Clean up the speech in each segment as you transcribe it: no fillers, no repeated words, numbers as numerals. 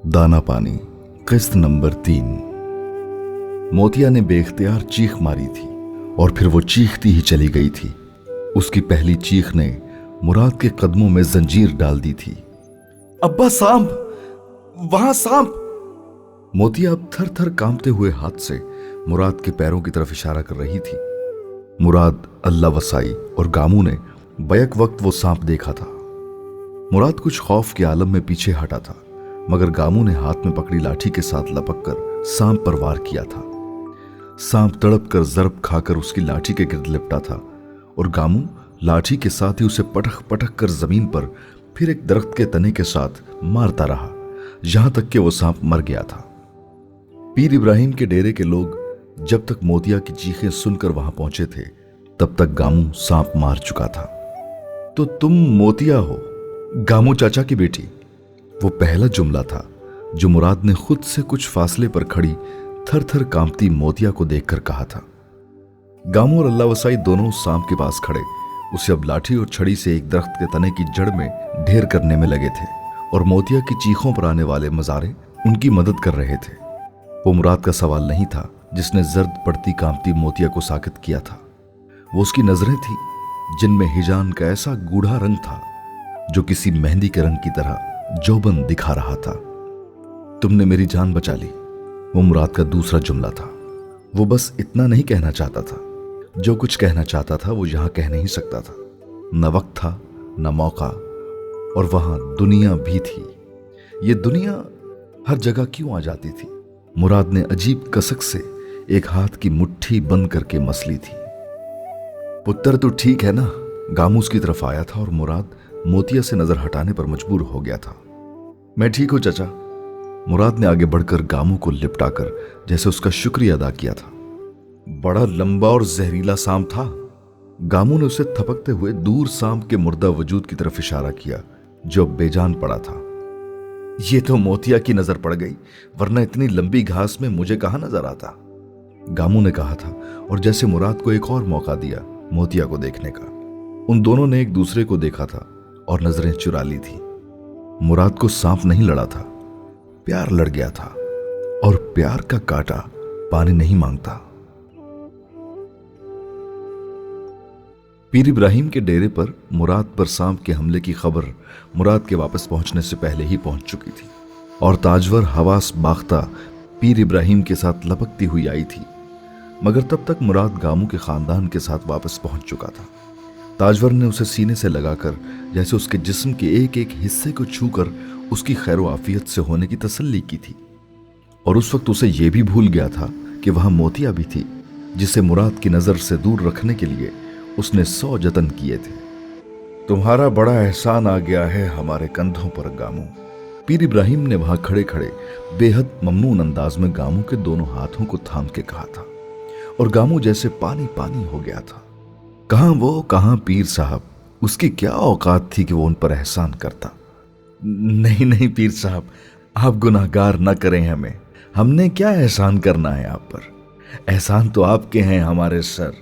दाना पानी किस्त नंबर 3। मोतिया ने बेख्तियार चीख मारी थी और फिर वो चीखती ही चली गई थी। उसकी पहली चीख ने मुराद के कदमों में जंजीर डाल दी थी। अब्बा सांप, वहां सांप। मोतिया अब थर थर कांपते हुए हाथ से मुराद के पैरों की तरफ इशारा कर रही थी। मुराद, अल्लाह वसाई और गामू ने बैक वक्त वो सांप देखा था। मुराद कुछ खौफ के आलम में पीछे हटा था, मगर गामू ने हाथ में पकड़ी लाठी के साथ लपक कर सांप पर वार किया था। सांप तड़प कर जरब खाकर उसकी लाठी के गिर्द लिपटा था और गामू लाठी के साथ ही उसे पटक पटक कर जमीन पर फिर एक दरख्त के तने के साथ मारता रहा, यहां तक कि वो सांप मर गया था। पीर इब्राहिम के डेरे के लोग जब तक मोतिया की चीखें सुनकर वहां पहुंचे थे, तब तक गामू सांप मार चुका था। तो तुम मोतिया हो, गामू चाचा की बेटी? वो पहला जुमला था जो मुराद ने खुद से कुछ फासले पर खड़ी थर थर कांपती मोतिया को देखकर कहा था। गामू और अल्लाह वसाई दोनों उस सांप के पास खड़े उसे अब लाठी और छड़ी से एक दरख्त के तने की जड़ में ढेर करने में लगे थे और मोतिया की चीखों पर आने वाले मजारे उनकी मदद कर रहे थे। वो मुराद का सवाल नहीं था जिसने जर्द पड़ती कांपती मोतिया को साकित किया था। वो उसकी नजरें थी जिनमें हिजान का ऐसा गूढ़ा रंग था जो किसी मेहंदी के रंग की तरह जोबन दिखा रहा था। तुमने मेरी जान बचा ली, वो मुराद का दूसरा जुमला था। वो बस इतना नहीं कहना चाहता था, जो कुछ कहना चाहता था वो यहां कह नहीं सकता था। न वक्त था, न मौका, और वहां दुनिया भी थी। ये दुनिया हर जगह क्यों आ जाती थी? मुराद ने अजीब कसक से एक हाथ की मुट्ठी बंद करके मस ली थी। पुत्र तू ठीक है ना? गामू उसकी तरफ आया था और मुराद मोतिया से नजर हटाने पर मजबूर हो गया था। मैं ठीक हूं चाचा। मुराद ने आगे बढ़कर गामू को लिपटाकर जैसे उसका शुक्रिया अदा किया था। बड़ा लंबा और जहरीला सांप था। गामू ने उसे थपकते हुए दूर सांप के मुर्दा वजूद की तरफ इशारा किया जो बेजान पड़ा था। ये तो मोतिया की नजर पड़ गई, वरना इतनी लंबी घास में मुझे कहां नजर आता, गामू ने कहा था और जैसे मुराद को एक और मौका दिया मोतिया को देखने का। उन दोनों ने एक दूसरे को देखा था और नजरें चुरा ली थी। मुराद को सांप नहीं लड़ा था, प्यार लड़ गया था, और प्यार का कांटा पानी नहीं मांगता। पीर इब्राहिम के डेरे पर मुराद पर सांप के हमले की खबर मुराद के वापस पहुंचने से पहले ही पहुंच चुकी थी और ताजवर हवास बाख्ता पीर इब्राहिम के साथ लपकती हुई आई थी, मगर तब तक मुराद गामू के खानदान के साथ वापस पहुंच चुका था। ताजवर ने उसे सीने से लगाकर जैसे उसके जिस्म के एक एक हिस्से को छूकर उसकी खैर आफियत से होने की तसल्ली की थी, और उस वक्त उसे यह भी भूल गया था कि वहां मोतिया भी थी जिसे मुराद की नजर से दूर रखने के लिए उसने 100 जतन किए थे। तुम्हारा बड़ा एहसान आ गया है हमारे कंधों पर गामू, पीर इब्राहिम ने वहां खड़े खड़े बेहद ममनून अंदाज में गामू के दोनों हाथों को थाम के कहा था, और गामू जैसे पानी पानी हो गया था। कहां वो, कहां पीर साहब? उसकी क्या औकात थी कि वो उन पर एहसान करता? नहीं नहीं पीर साहब, आप गुनाहगार न करें हमें। हमने क्या एहसान करना है आप पर? एहसान तो आपके हैं हमारे सर,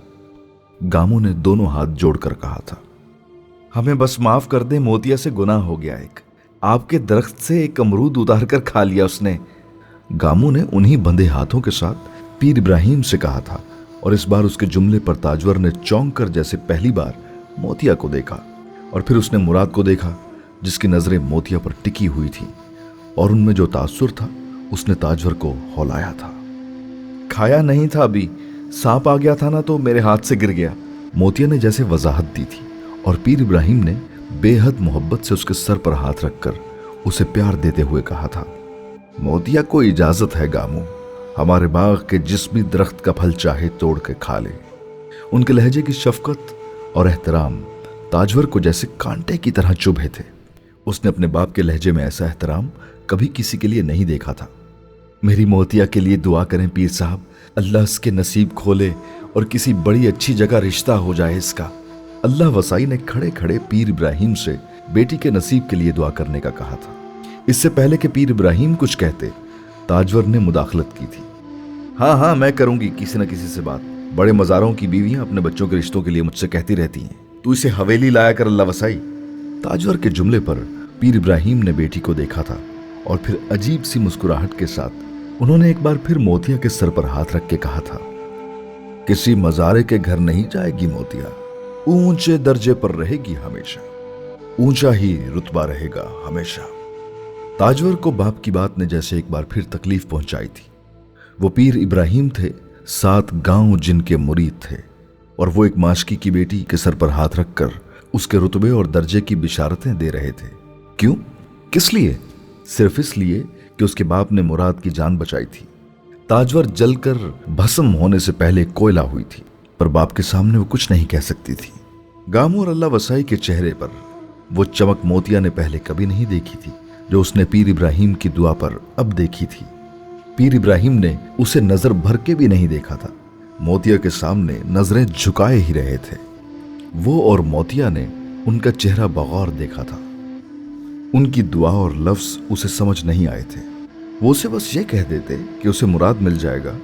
गामू ने दोनों हाथ जोड़कर कहा था। हमें बस माफ कर दे, मोतिया से गुनाह हो गया। एक आपके दरख्त से एक अमरूद उतार कर खा लिया उसने, गामू ने उन्हीं बंधे हाथों के साथ पीर इब्राहिम से कहा था, और इस बार उसके जुमले पर ताजवर ने चौंक कर जैसे पहली बार मोतिया को देखा और फिर उसने मुराद को देखा जिसकी नजरें मोतिया पर टिकी हुई थी, और उनमें जो तासुर था उसने ताजवर को हौलाया था। खाया नहीं था अभी, सांप आ गया था ना तो मेरे हाथ से गिर गया, मोतिया ने जैसे वजाहत दी थी, और पीर इब्राहिम ने बेहद मोहब्बत से उसके सर पर हाथ रखकर उसे प्यार देते हुए कहा था। मोतिया को इजाजत है गामू, हमारे बाग के जिस भी दरख्त का फल चाहे तोड़ के खा ले। उनके लहजे की शफकत और एहतराम ताजवर को जैसे कांटे की तरह चुभे थे। उसने अपने बाप के लहजे में ऐसा एहतराम कभी किसी के लिए नहीं देखा था। मेरी मोतिया के लिए दुआ करें पीर साहब, अल्लाह इसके नसीब खोले और किसी बड़ी अच्छी जगह रिश्ता हो जाए इसका। अल्लाह वसाई ने खड़े खड़े पीर इब्राहिम से बेटी के नसीब के लिए दुआ करने का कहा था। इससे पहले कि पीर इब्राहिम कुछ कहते, ताजवर ने मुदाखलत की थी। हाँ, मैं करूंगी किसी न किसी से बात। बड़े मजारों की बीवियां अपने बच्चों के रिश्तों के लिए मुझसे कहती रहती हैं, तू इसे हवेली लाया कर अल्लाह वसाई। ताजवर के जुमले पर पीर इब्राहिम ने बेटी को देखा था और फिर अजीब सी मुस्कुराहट के साथ उन्होंने एक बार फिर मोतिया के सर पर हाथ रख के कहा था, किसी मजारे के घर नहीं जाएगी मोतिया, ऊंचे दर्जे पर रहेगी हमेशा, ऊंचा ही रुतबा रहेगा हमेशा। ताजवर को बाप की बात ने जैसे एक बार फिर तकलीफ पहुंचाई थी। वो पीर इब्राहिम थे, 7 गांव जिनके मुरीद थे, और वो एक माशकी की बेटी के सर पर हाथ रखकर उसके रुतबे और दर्जे की बिशारतें दे रहे थे। क्यों, किस लिए? सिर्फ इसलिए कि उसके बाप ने मुराद की जान बचाई थी। ताजवर जलकर भस्म होने से पहले कोयला हुई थी, पर बाप के सामने वो कुछ नहीं कह सकती थी। गामू और अल्लाह वसाई के चेहरे पर वो चमक मोतिया ने पहले कभी नहीं देखी थी, जो उसने पीर इब्राहिम की दुआ पर अब देखी थी। पीर इब्राहिम ने उसे नजर भर के भी नहीं देखा था, मोतिया के सामने नजरें झुकाए ही रहे थे। वो और मोतिया ने उनका चेहरा बगौर देखा था। उनकी दुआ और लफ्ज उसे समझ नहीं आए थे। वो उसे बस ये कह देते कि उसे मुराद मिल जाएगा,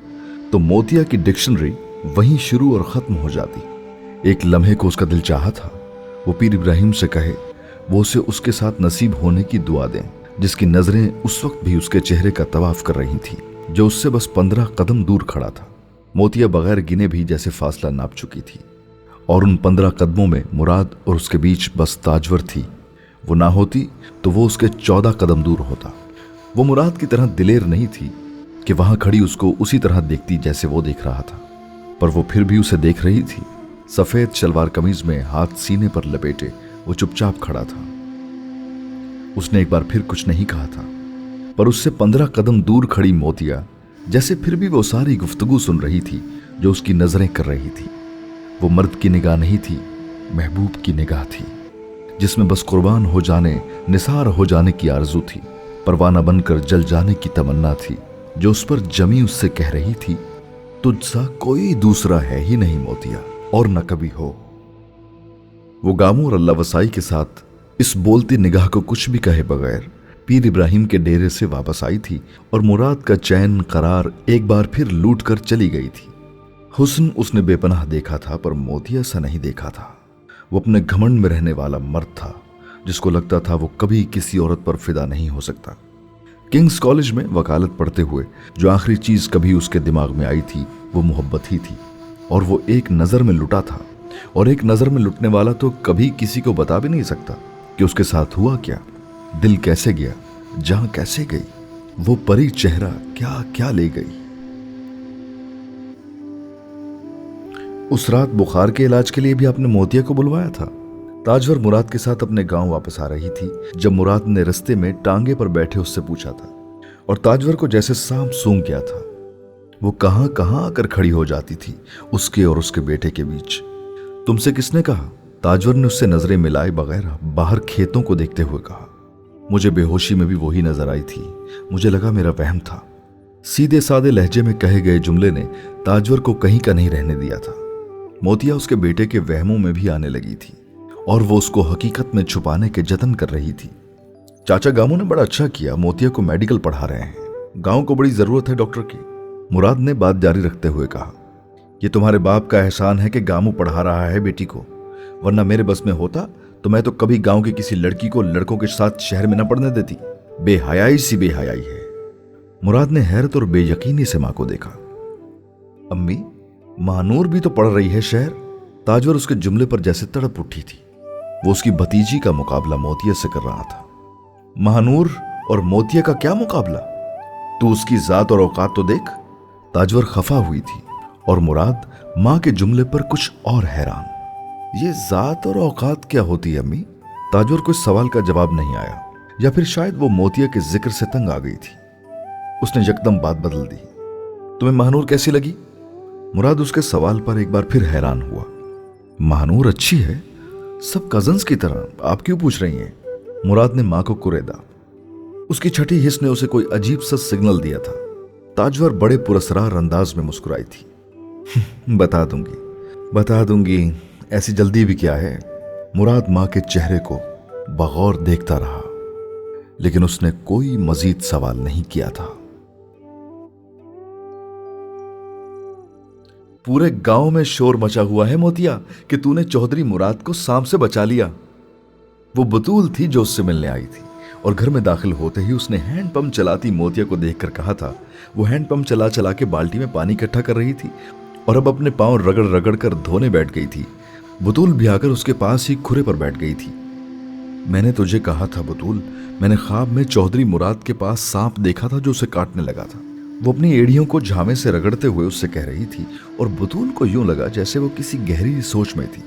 तो मोतिया की डिक्शनरी वहीं शुरू और खत्म हो जाती। एक लम्हे को उसका दिल चाहा था वो पीर इब्राहिम से कहे वो उसे उसके साथ नसीब होने की दुआ दें, जिसकी नजरें उस वक्त भी उसके चेहरे का तवाफ कर रही थी, जो उससे बस 15 कदम दूर खड़ा था। मोतिया बगैर गिने भी जैसे फासला नाप चुकी थी, और उन 15 कदमों में मुराद और उसके बीच बस ताजवर थी। वो ना होती तो वो उसके 14 कदम दूर होता। वो मुराद की तरह दिलेर नहीं थी कि वहां खड़ी उसको उसी तरह देखती जैसे वो देख रहा था, पर वो फिर भी उसे देख रही थी। सफेद शलवार कमीज में हाथ सीने पर लपेटे वो चुपचाप खड़ा था। उसने एक बार फिर कुछ नहीं कहा था, पर उससे 15 कदम दूर खड़ी मोतिया जैसे फिर भी वो सारी गुफ्तगू सुन रही थी जो उसकी नजरें कर रही थी। वो मर्द की निगाह नहीं थी, महबूब की निगाह थी, जिसमें बस कुर्बान हो जाने, निसार हो जाने की आरजू थी, परवाना बनकर जल जाने की तमन्ना थी, जो उस पर जमी उससे कह रही थी, तुझसा कोई दूसरा है ही नहीं मोतिया, और न कभी हो। वो गामू और अल्लाह वसाई के साथ इस बोलती निगाह को कुछ भी कहे बगैर पीर इब्राहिम के डेरे से वापस आई थी, और मुराद का चैन करार एक बार फिर लूट कर चली गई थी। हुस्न उसने बेपनाह देखा था, पर मोतिया सा नहीं देखा था। वो अपने घमंड में रहने वाला मर्द था, जिसको लगता था वो कभी किसी औरत पर फिदा नहीं हो सकता। किंग्स कॉलेज में वकालत पढ़ते हुए जो आखिरी चीज कभी उसके दिमाग में आई थी वो मोहब्बत ही थी, और वो एक नजर में लुटा था। और एक नजर में लुटने वाला तो कभी किसी को बता भी नहीं सकता कि उसके साथ हुआ क्या, दिल कैसे गया, जहां कैसे गई, वो परी चेहरा क्या क्या ले गई। उस रात बुखार के इलाज के लिए भी आपने मोतिया को बुलवाया था। ताजवर मुराद के साथ अपने गांव वापस आ रही थी जब मुराद ने रास्ते में टांगे पर बैठे उससे पूछा था, और ताजवर को जैसे सांप सूंघ गया था। वो कहां कहां आकर खड़ी हो जाती थी उसके और उसके बेटे के बीच। तुमसे किसने कहा? ताजवर ने उससे नजरें मिलाए बगैर बाहर खेतों को देखते हुए कहा। मुझे बेहोशी में भी वही नजर आई थी। मुझे लगा मेरा वहम था। सीधे सादे लहजे में कहे गए जुमले ने ताजवर को कहीं का नहीं रहने दिया था। मोतिया उसके बेटे के वहमों में भी आने लगी थी, और वो उसको हकीकत में छुपाने के जतन कर रही थी। चाचा गामू ने बड़ा अच्छा किया, मोतिया को मेडिकल पढ़ा रहे हैं। गांव को बड़ी जरूरत है डॉक्टर की। मुराद ने बात जारी रखते हुए कहा, ये तुम्हारे बाप का एहसान है कि गामू पढ़ा रहा है बेटी को, वरना मेरे बस में होता तो मैं तो कभी गांव की किसी लड़की को लड़कों के साथ शहर में न पढ़ने देती। बेहयाई सी बेहयाई है। मुराद ने हैरत और बेयकीनी से मां को देखा। अम्मी, महानूर भी तो पढ़ रही है शहर। ताजवर उसके जुमले पर जैसे तड़प उठी थी। वो उसकी भतीजी का मुकाबला मोतिया से कर रहा था। महानूर और मोतिया का क्या मुकाबला? तू उसकी जात और औकात तो देख। ताजवर खफा हुई थी, और मुराद मां के जुमले पर कुछ और हैरान। ये जात और औकात क्या होती है अम्मी? ताजवर को इस सवाल का जवाब नहीं आया, या फिर शायद वो मोतिया के जिक्र से तंग आ गई थी। उसने यकदम बात बदल दी। तुम्हें महानूर कैसी लगी? मुराद उसके सवाल पर एक बार फिर हैरान हुआ। महानूर अच्छी है, सब कजन्स की तरह। आप क्यों पूछ रही हैं? मुराद ने मां को कुरेदा। उसकी छठी हिस्स ने उसे कोई अजीब सा सिग्नल दिया था। ताजवर बड़े पुरस्कार अंदाज में मुस्कुराई थी। बता दूंगी, ऐसी जल्दी भी क्या है? मुराद मां के चेहरे को बगौर देखता रहा, लेकिन उसने कोई मजीद सवाल नहीं किया था। पूरे गांव में शोर मचा हुआ है मोतिया कि तूने चौधरी मुराद को सांप से बचा लिया। वो बतूल थी जो उससे मिलने आई थी। और घर में दाखिल होते ही उसने हैंड पंप चलाती मोतिया को देखकर कहा था। वो हैंड पंप चला चला के बाल्टी में पानी इकट्ठा कर रही थी और अब अपने पांव रगड़ रगड़ कर धोने बैठ गई थी। बतूल भी आकर उसके पास ही खुरे पर बैठ गई थी। मैंने तुझे कहा था बतूल, मैंने ख्वाब में चौधरी मुराद के पास सांप देखा था जो उसे काटने लगा था। वो अपनी एड़ियों को झामे से रगड़ते हुए उससे कह रही थी और बतूल को यूं लगा जैसे वो किसी गहरी सोच में थी।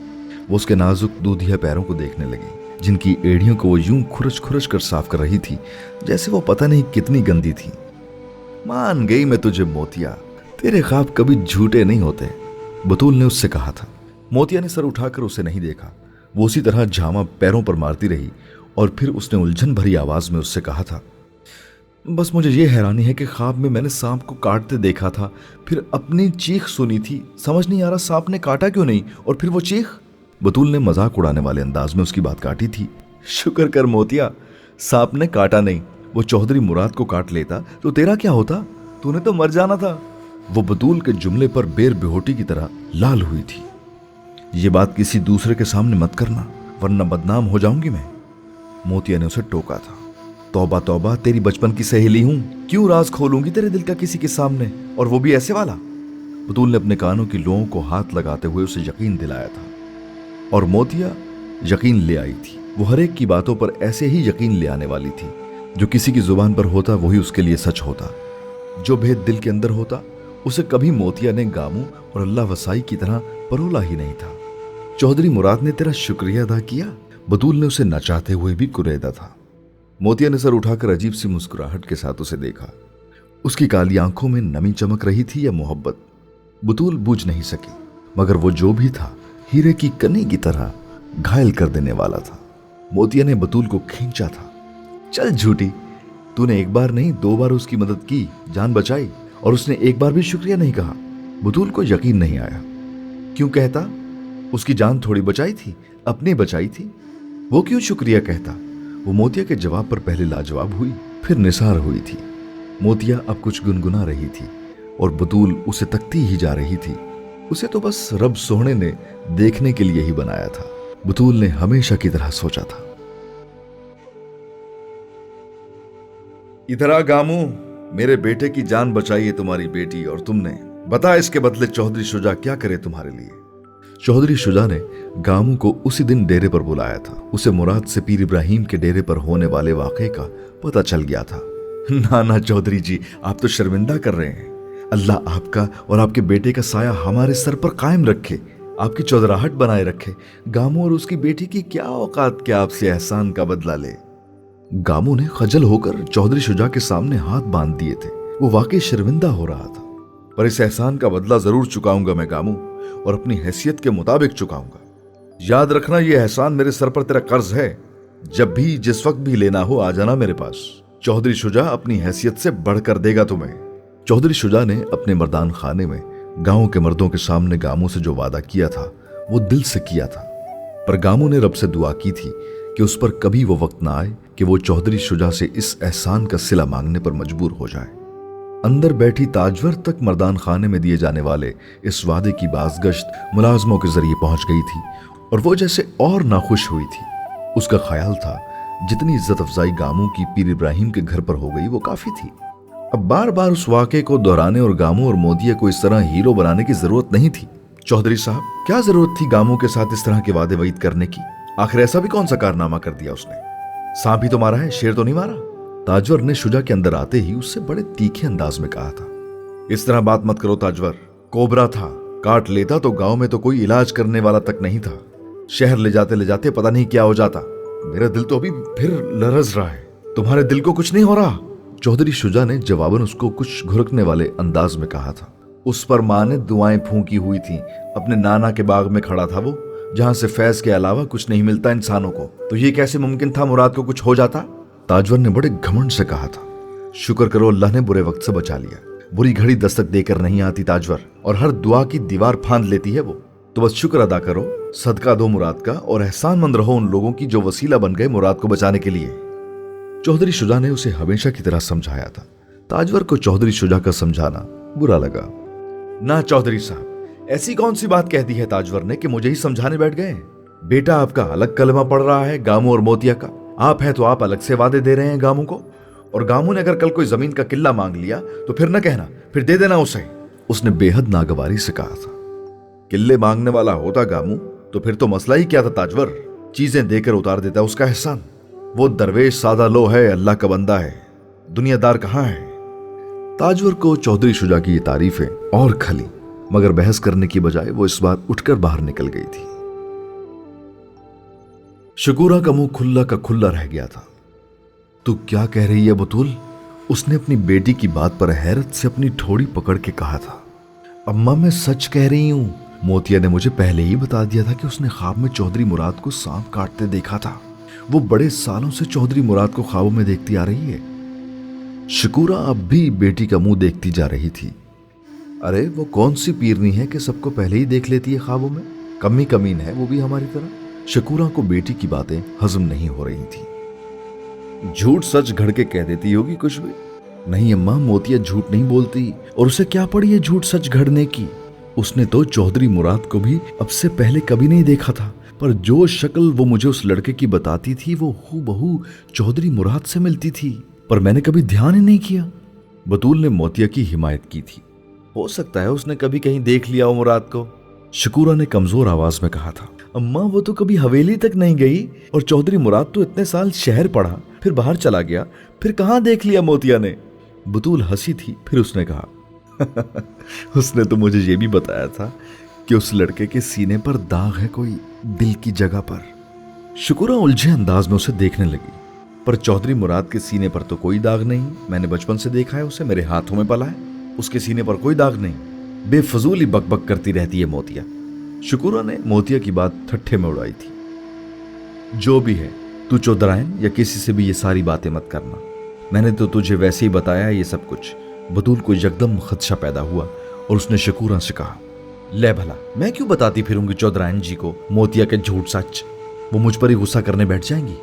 वो उसके नाजुक दूधिया पैरों को देखने लगी जिनकी एड़ियों को वो यूं खुरच खुरच कर साफ कर रही थी जैसे वो पता नहीं कितनी गंदी थी। मान गई मैं तुझे मोतिया, तेरे ख्वाब कभी झूठे नहीं होते, बतूल ने उससे कहा था। मोतिया ने सर उठाकर उसे नहीं देखा। वो उसी तरह झामा पैरों पर मारती रही और फिर उसने उलझन भरी आवाज में उससे कहा था, बस मुझे ये हैरानी है कि ख्वाब में मैंने सांप को काटते देखा था, फिर अपनी चीख सुनी थी, समझ नहीं आ रहा सांप ने काटा क्यों नहीं, और फिर वो चीख। बतूल ने मजाक उड़ाने वाले अंदाज में उसकी बात काटी थी। शुक्र कर मोतिया, सांप ने काटा नहीं, वो चौधरी मुराद को काट लेता तो तेरा क्या होता, तूने तो मर जाना था। वो बतूल के जुमले पर बेर बेहोटी की तरह लाल हुई थी। ये बात किसी दूसरे के सामने मत करना वरना बदनाम हो जाऊंगी मैं, मोतिया ने उसे टोका था। तौबा तौबा, तेरी बचपन की सहेली हूं, क्यों राज खोलूंगी तेरे दिल का किसी के सामने, और वो भी ऐसे वाला। बतूल ने अपने कानों की लों को हाथ लगाते हुए उसे यकीन दिलाया था और मोतिया यकीन ले आई थी। वो हर एक की बातों पर ऐसे ही यकीन ले आने वाली थी। जो किसी की जुबान पर होता वही उसके लिए सच होता। जो भेद दिल के अंदर होता उसे कभी मोतिया ने गामू और अल्लाह वसाई की तरह परोला ही नहीं था। चौधरी मुराद ने तेरा शुक्रिया अदा किया, बतूल ने उसे न चाहते हुए भी कुरेदा था। मोतिया ने सर उठाकर अजीब सी मुस्कुराहट के साथ उसे देखा। उसकी काली आंखों में नमी चमक रही थी या मोहब्बत, बतूल बूझ नहीं सकी, मगर वो जो भी था हीरे की कनी की तरह घायल कर देने वाला था। मोतिया ने बतूल को खींचा था। चल झूठी, तूने एक बार नहीं 2 बार उसकी मदद की, जान बचाई, और उसने एक बार भी शुक्रिया नहीं कहा। बतूल को यकीन नहीं आया। क्यों कहता, उसकी जान थोड़ी बचाई थी, अपनी बचाई थी, वो क्यों शुक्रिया कहता। वो मोतिया के जवाब पर पहले लाजवाब हुई, फिर निसार हुई थी। मोतिया अब कुछ गुनगुना रही थी और बतूल उसे तकती ही जा रही थी। उसे तो बस रब सोहने ने देखने के लिए ही बनाया था, बतूल ने हमेशा की तरह सोचा था। इधर आ गामू, मेरे बेटे की जान बचाई है तुम्हारी बेटी, और तुमने बता इसके बदले चौधरी शुजा क्या करे तुम्हारे लिए। चौधरी शुजा ने गामू को उसी दिन डेरे पर बुलाया था। उसे मुराद से पीर इब्राहिम के डेरे पर होने वाले वाक़े का पता चल गया था। ना चौधरी जी, आप तो शर्मिंदा कर रहे हैं। अल्लाह आपका और आपके बेटे का साया हमारे सर पर कायम रखे, आपकी चौधराहट बनाए रखे। गामू और उसकी बेटी की क्या औकात के आपसे एहसान का बदला ले। गामू ने खजल होकर चौधरी शुजा के सामने हाथ बांध दिए थे। वो वाकई शर्मिंदा हो रहा था। पर इस एहसान का बदला जरूर चुकाऊंगा मैं गामू, और अपनी हैसियत के मुताबिक चुकाऊंगा। याद रखना, यह एहसान मेरे सर पर तेरा कर्ज है। जब भी जिस वक्त भी लेना हो आ जाना मेरे पास। चौधरी शुजा अपनी हैसियत से बढ़कर देगा तुम्हें। चौधरी शुजा ने अपने मर्दान खाने में गांव के मर्दों के सामने गामू से जो वादा किया था वो दिल से किया था। पर गामू ने रब से दुआ की थी कि उस पर कभी वो वक्त ना आए कि वो चौधरी शुजा से इस एहसान का सिला मांगने पर मजबूर हो जाए। अंदर बैठी ताजवर तक मर्दान खाने में दिए जाने वाले इस वादे की बाज़गश्त मुलाजमों के जरिए पहुंच गई थी और वो जैसे और नाखुश हुई थी। उसका ख्याल था जितनी इज्जत अफजाई गामू की पीर इब्राहिम के घर पर हो गई वो काफी थी। अब बार बार उस वाक़े को दोहराने और गामू और मोतिया को इस तरह हीरो बनाने की जरूरत नहीं थी। चौधरी साहब, क्या जरूरत थी गामू के साथ इस तरह के वादे वईद करने की? आखिर ऐसा भी कौन सा कारनामा कर दिया उसने? सांप ही तो मारा है, शेर तो नहीं मारा। ताजवर ने शुजा के अंदर आते ही उससे बड़े तीखे अंदाज में कहा था। इस तरह बात मत करो ताजवर, कोबरा था, काट लेता तो गांव में तो कोई इलाज करने वाला तक नहीं था। शहर ले जाते पता नहीं क्या हो जाता। मेरा दिल तो अभी फिर लरज रहा है। तुम्हारे दिल को कुछ नहीं हो रहा? चौधरी शुजा ने जवाबन उसको कुछ घुरकने वाले अंदाज में कहा था। उस पर माँ ने दुआएं फूंकी हुई थी। अपने नाना के बाग में खड़ा था वो, जहां से फैज के अलावा कुछ नहीं मिलता इंसानों को। तो ये कैसे मुमकिन था मुराद को कुछ हो जाता? ताजवर ने बड़े घमंड से कहा था। शुक्र करो अल्लाह ने बुरे वक्त से बचा लिया। बुरी घड़ी दस्तक देकर नहीं आती ताजवर, और हर दुआ की दीवार फांद लेती है वो। तो बस शुक्र अदा करो, सदका दो मुराद का, और एहसानमंद रहो उन लोगों की जो वसीला बन गए मुराद को बचाने के लिए। चौधरी शुजा ने उसे हमेशा की तरह समझाया था। ताजवर को चौधरी शुजा का समझाना बुरा लगा। ना चौधरी साहब, ऐसी कौन सी बात कह दी है ताजवर ने कि मुझे ही समझाने बैठ गए? बेटा आपका अलग कलमा पढ़ रहा है गामू और मोतिया का। आप हैं तो आप अलग से वादे दे रहे हैं गामू को, और गामू ने अगर कल कोई जमीन का किल्ला मांग लिया तो फिर न कहना, फिर दे देना उसे। उसने बेहद नागवारी से कहा था। किल्ले मांगने वाला होता गामू तो फिर तो मसला ही क्या था ताजवर, चीजें देकर उतार देता उसका एहसान। वो दरवेश सादा लो है, अल्लाह का बंदा है, दुनियादार कहाँ है। ताजवर को चौधरी शुजा की ये तारीफें और खली, मगर बहस करने की बजाय वो इस बार उठकर बाहर निकल गई थी। शकूरा का मुंह खुल्ला का खुल्ला रह गया था। तू क्या कह रही है बतूल? उसने अपनी बेटी की बात पर हैरत से अपनी ठोड़ी पकड़ के कहा था। अम्मा मैं सच कह रही हूं, मोतिया ने मुझे पहले ही बता दिया था कि उसने ख्वाब में चौधरी मुराद को सांप काटते देखा था। वो बड़े सालों से चौधरी मुराद को ख्वाबों में देखती आ रही है। शकूरा अब भी बेटी का मुंह देखती जा रही थी। अरे वो कौन सी पीरनी है कि सबको पहले ही देख लेती है ख्वाबों में, कमी कमीन है वो भी हमारी तरह। शकूरा को बेटी की बातें हजम नहीं हो रही थी। झूठ सच घड़ के कह देती होगी कुछ भी। नहीं अम्मा, मोतिया झूठ नहीं बोलती, और उसे क्या पड़ी है झूठ सच घड़ने की। उसने तो चौधरी मुराद को भी अब से पहले कभी नहीं देखा था, पर जो शक्ल वो मुझे उस लड़के की बताती थी वो हूबहू चौधरी मुराद से मिलती थी, पर मैंने कभी ध्यान ही नहीं किया। बतूल ने मोतिया की हिमायत की थी। हो सकता है उसने कभी कहीं देख लिया हो मुराद को, शकूरा ने कमजोर आवाज में कहा था। अम्मा वो तो कभी हवेली तक नहीं गई, और चौधरी मुराद तो इतने साल शहर पढ़ा, फिर बाहर चला गया, फिर कहां देख लिया मोतिया ने। बतूल हंसी थी, फिर उसने कहा उसने तो मुझे ये भी बताया था कि उस लड़के के सीने पर दाग है कोई दिल की जगह पर। शकूरा उलझे अंदाज में उसे देखने लगी। पर चौधरी मुराद के सीने पर तो कोई दाग नहीं, मैंने बचपन से देखा है उसे, मेरे हाथों में पला है, उसके सीने पर कोई दाग नहीं। बेफजूल ही बकबक करती रहती है मोतिया। शकूरा ने मोतिया की बात ठट्ठे में उड़ाई थी। जो भी है, तू चौधराइन या किसी से भी ये सारी बातें मत करना, मैंने तो तुझे वैसे ही बताया ये सब कुछ। बतूल को यकदम खदशा पैदा हुआ और उसने शकूरा से कहा, ले भला मैं क्यों बताती फिरूंगी चौधराइन जी को मोतिया के झूठ सच, वो मुझ पर ही गुस्सा करने बैठ जाएंगी।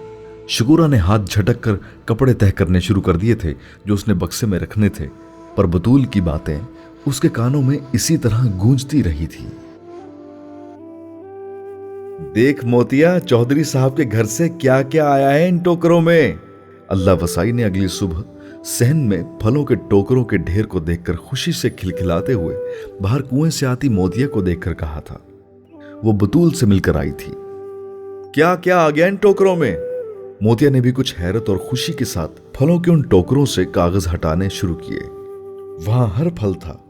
शकूरा ने हाथ झटक कर कपड़े तह करने शुरू कर दिए थे जो उसने बक्से में रखने थे, पर बतूल की बातें उसके कानों में इसी तरह गूंजती रही थी। देख मोतिया, चौधरी साहब के घर से क्या क्या आया है इन टोकरों में। अल्लाह वसाई ने अगली सुबह सहन में फलों के टोकरों के ढेर को देखकर खुशी से खिलखिलाते हुए बाहर कुएं से आती मोतिया को देखकर कहा था। वो बतूल से मिलकर आई थी। क्या क्या आ गया इन टोकरों में? मोतिया ने भी कुछ हैरत और खुशी के साथ फलों के उन टोकरों से कागज हटाने शुरू किए। वहां हर फल था,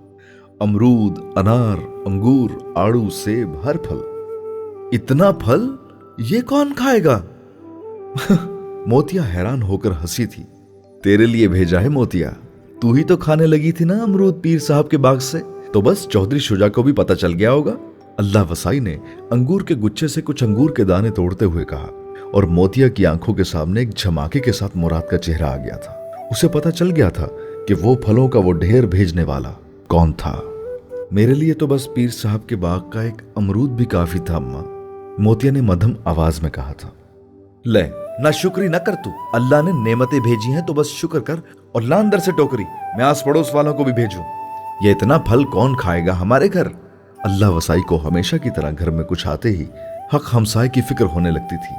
अमरूद, अनार, अंगूर, आड़ू, सेब, हर फल। इतना फल ये कौन खाएगा? मोतिया हैरान होकर हंसी थी। तेरे लिए भेजा है मोतिया, तू ही तो खाने लगी थी ना अमरूद पीर साहब के बाग से, तो बस चौधरी शुजा को भी पता चल गया होगा। अल्लाह वसाई ने अंगूर के गुच्छे से कुछ अंगूर के दाने तोड़ते हुए कहा, और मोतिया की आंखों के सामने एक झमाके के साथ मुराद का चेहरा आ गया था। उसे पता चल गया था कि वो फलों का वो ढेर भेजने वाला कौन था। मेरे लिए तो बस पीर साहब के बाग का एक अमरूद भी काफी था अम्मा, मोतिया ने मध्यम आवाज में कहा था। ले ना शुक्री न कर तू, अल्लाह ने नेमतें भेजी हैं तो बस शुक्र कर, और ला अंदर से टोकरी, मैं आस पड़ोस वालों को भी भेजूं। ये इतना फल कौन खाएगा हमारे घर? अल्लाह वसाई को हमेशा की तरह घर में कुछ आते ही हक हमसाए की फिक्र होने लगती थी,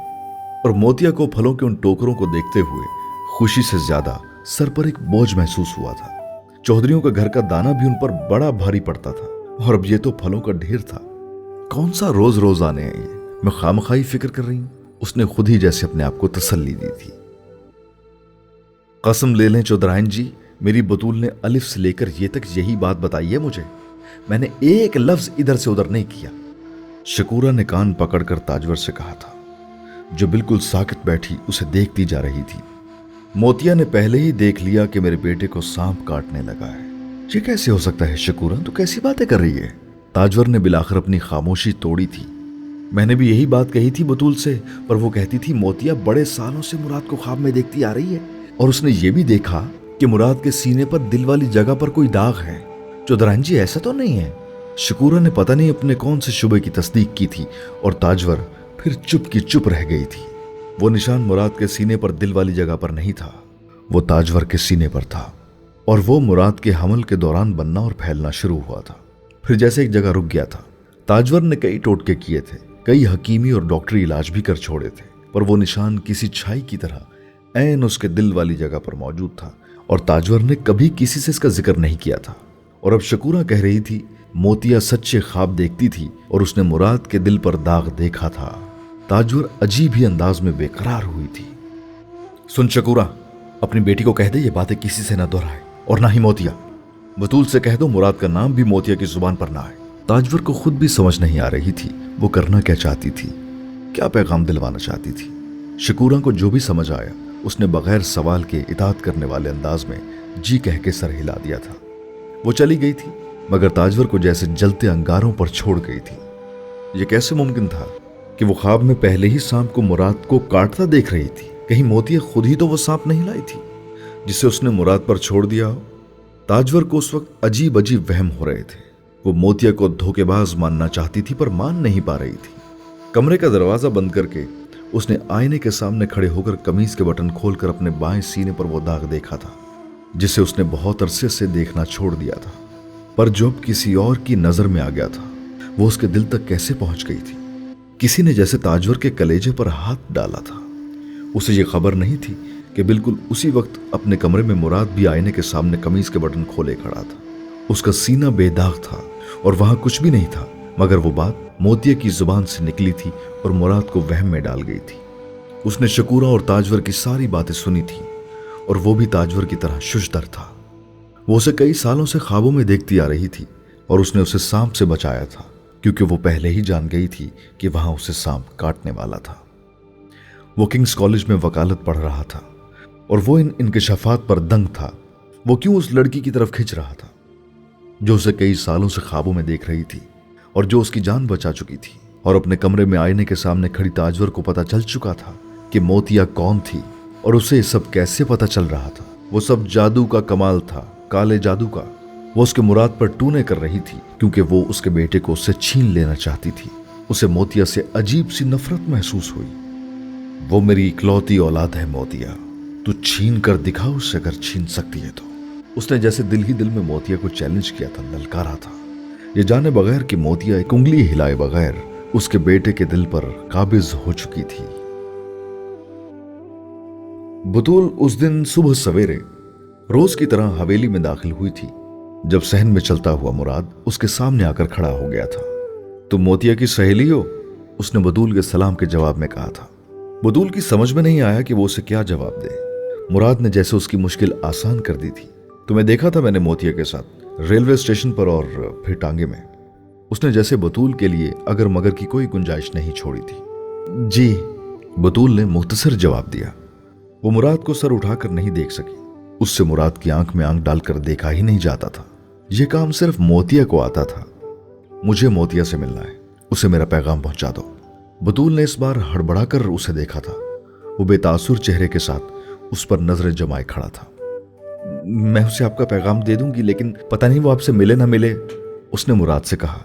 और मोतिया को फलों के उन टोकरों को देखते हुए खुशी से ज्यादा सर पर एक बोझ महसूस हुआ था। चौधरियों का घर का दाना भी उन पर बड़ा भारी पड़ता था, और अब ये तो फलों का ढेर था। कौन सा रोज रोज आने हैं ये, मैं खामखाई फिक्र कर रही हूं, उसने खुद ही जैसे अपने आप को तसल्ली दी थी। कसम ले लें चौधराइन जी, मेरी बतूल ने अलिफ से लेकर ये तक यही बात बताई है मुझे, मैंने एक लफ्ज इधर से उधर नहीं किया। शकूरा ने कान पकड़कर ताजवर से कहा था, जो बिल्कुल साकित बैठी उसे देखती जा रही थी। मोतिया ने पहले ही देख लिया कि मेरे बेटे को सांप काटने लगा है। ये कैसे हो सकता है शकूरा, तू कैसी बातें कर रही है? ताजवर ने बिलाखिर अपनी खामोशी तोड़ी थी। मैंने भी यही बात कही थी बतूल से, पर वो कहती थी मोतिया बड़े सालों से मुराद को ख्वाब में देखती आ रही है, और उसने ये भी देखा कि मुराद के सीने पर दिल वाली जगह पर कोई दाग है। चौधराइन जी ऐसा तो नहीं है? शकूरा ने पता नहीं अपने कौन से शुबे की तस्दीक की थी, और ताजवर फिर चुप की चुप रह गई थी। वो निशान मुराद के सीने पर दिल वाली जगह पर नहीं था, वो ताजवर के सीने पर था, और वो मुराद के हमल के दौरान बनना और फैलना शुरू हुआ था, फिर जैसे एक जगह रुक गया था। ताजवर ने कई टोटके किए थे, कई हकीमी और डॉक्टरी इलाज भी कर छोड़े थे, पर वो निशान किसी छाई की तरह ऐन उसके दिल वाली जगह पर मौजूद था और ताजवर ने कभी किसी से इसका जिक्र नहीं किया था। और अब शकूरा कह रही थी मोतिया सच्चे ख्वाब देखती थी और उसने मुराद के दिल पर दाग देखा था। ताजवर अजीब ही अंदाज में बेकरार हुई थी। सुन शकूरा, अपनी बेटी को कह दे ये बातें किसी से ना दोहराए और ना ही मोतिया। बतूल से कह दो मुराद का नाम भी मोतिया की जुबान पर ना आए। ताजवर को खुद भी समझ नहीं आ रही थी वो करना क्या चाहती थी, क्या पैगाम दिलवाना चाहती थी। शकूरा को जो भी समझ आया उसने बगैर सवाल के इताअत करने वाले अंदाज में जी कह के सर हिला दिया था। वो चली गई थी मगर ताजवर को जैसे जलते अंगारों पर छोड़ गई थी। ये कैसे मुमकिन था कि वो ख्वाब में पहले ही सांप को मुराद को काटता देख रही थी? कहीं मोतिया खुद ही तो वो सांप नहीं लाई थी जिसे उसने मुराद पर छोड़ दिया हो। ताजवर को उस वक्त अजीब अजीब वहम हो रहे थे। वो मोतिया को धोखेबाज मानना चाहती थी पर मान नहीं पा रही थी। कमरे का दरवाजा बंद करके उसने आईने के सामने खड़े होकर कमीज के बटन खोलकर अपने बाएं सीने पर वो दाग देखा था जिसे उसने बहुत अरसे से देखना छोड़ दिया था, पर जो अब किसी और की नजर में आ गया था वो उसके दिल तक कैसे पहुंच गई थी। किसी ने जैसे ताजवर के कलेजे पर हाथ डाला था। उसे ये खबर नहीं थी कि बिल्कुल उसी वक्त अपने कमरे में मुराद भी आईने के सामने कमीज के बटन खोले खड़ा था। उसका सीना बेदाग था और वहां कुछ भी नहीं था, मगर वो बात मोतिया की जुबान से निकली थी और मुराद को वहम में डाल गई थी। उसने शकूरा और ताजवर की सारी बातें सुनी थी और वो भी ताजवर की तरह शुजदर था। वो उसे कई सालों से ख्वाबों में देखती आ रही थी और उसने उसे सांप से बचाया था क्योंकि वो पहले ही जान गई थी कि वहां उसे सांप काटने वाला था। वो किंग्स कॉलेज में वकालत पढ़ रहा था और वो इन इंकशाफात पर दंग था। वो क्यों उस लड़की की तरफ खिंच रहा था जो उसे कई सालों से ख्वाबों में देख रही थी और जो उसकी जान बचा चुकी थी। और अपने कमरे में आईने के सामने खड़ी ताजवर को पता चल चुका था कि मोतिया कौन थी और उसे सब कैसे पता चल रहा था। वो सब जादू का कमाल था, काले जादू का। वो उसके मुराद पर टूने कर रही थी क्योंकि वो उसके बेटे को उससे छीन लेना चाहती थी। उसे मोतिया से अजीब सी नफरत महसूस हुई। वो मेरी इकलौती औलाद है मोतिया, तू छीन कर दिखा उससे अगर छीन सकती है तो। उसने जैसे दिल ही दिल में मोतिया को चैलेंज किया था, ललकारा था, ये जाने बगैर कि मोतिया एक उंगली हिलाए बगैर उसके बेटे के दिल पर काबिज हो चुकी थी। बतूल उस दिन सुबह सवेरे रोज की तरह हवेली में दाखिल हुई थी जब सहन में चलता हुआ मुराद उसके सामने आकर खड़ा हो गया था। तुम मोतिया की सहेली हो? उसने बतूल के सलाम के जवाब में कहा था। बतूल की समझ में नहीं आया कि वो उसे क्या जवाब दे। मुराद ने जैसे उसकी मुश्किल आसान कर दी थी। तुम्हें देखा था मैंने मोतिया के साथ रेलवे स्टेशन पर और फिर टांगे में। उसने जैसे बतूल के लिए अगर मगर की कोई गुंजाइश नहीं छोड़ी थी। जी, बतूल ने मुख्तसर जवाब दिया। वो मुराद को सर उठाकर नहीं देख सकी। उससे मुराद की आंख में आंख डालकर देखा ही नहीं जाता था। यह काम सिर्फ मोतिया को आता था। मुझे मोतिया से मिलना है, उसे मेरा पैगाम पहुंचा दो। बतूल ने इस बार हड़बड़ाकर उसे देखा था। वो बेतासुर चेहरे के साथ उस पर नजरें जमाए खड़ा था। मैं उसे आपका पैगाम दे दूंगी, लेकिन पता नहीं वो आपसे मिले ना मिले, उसने मुराद से कहा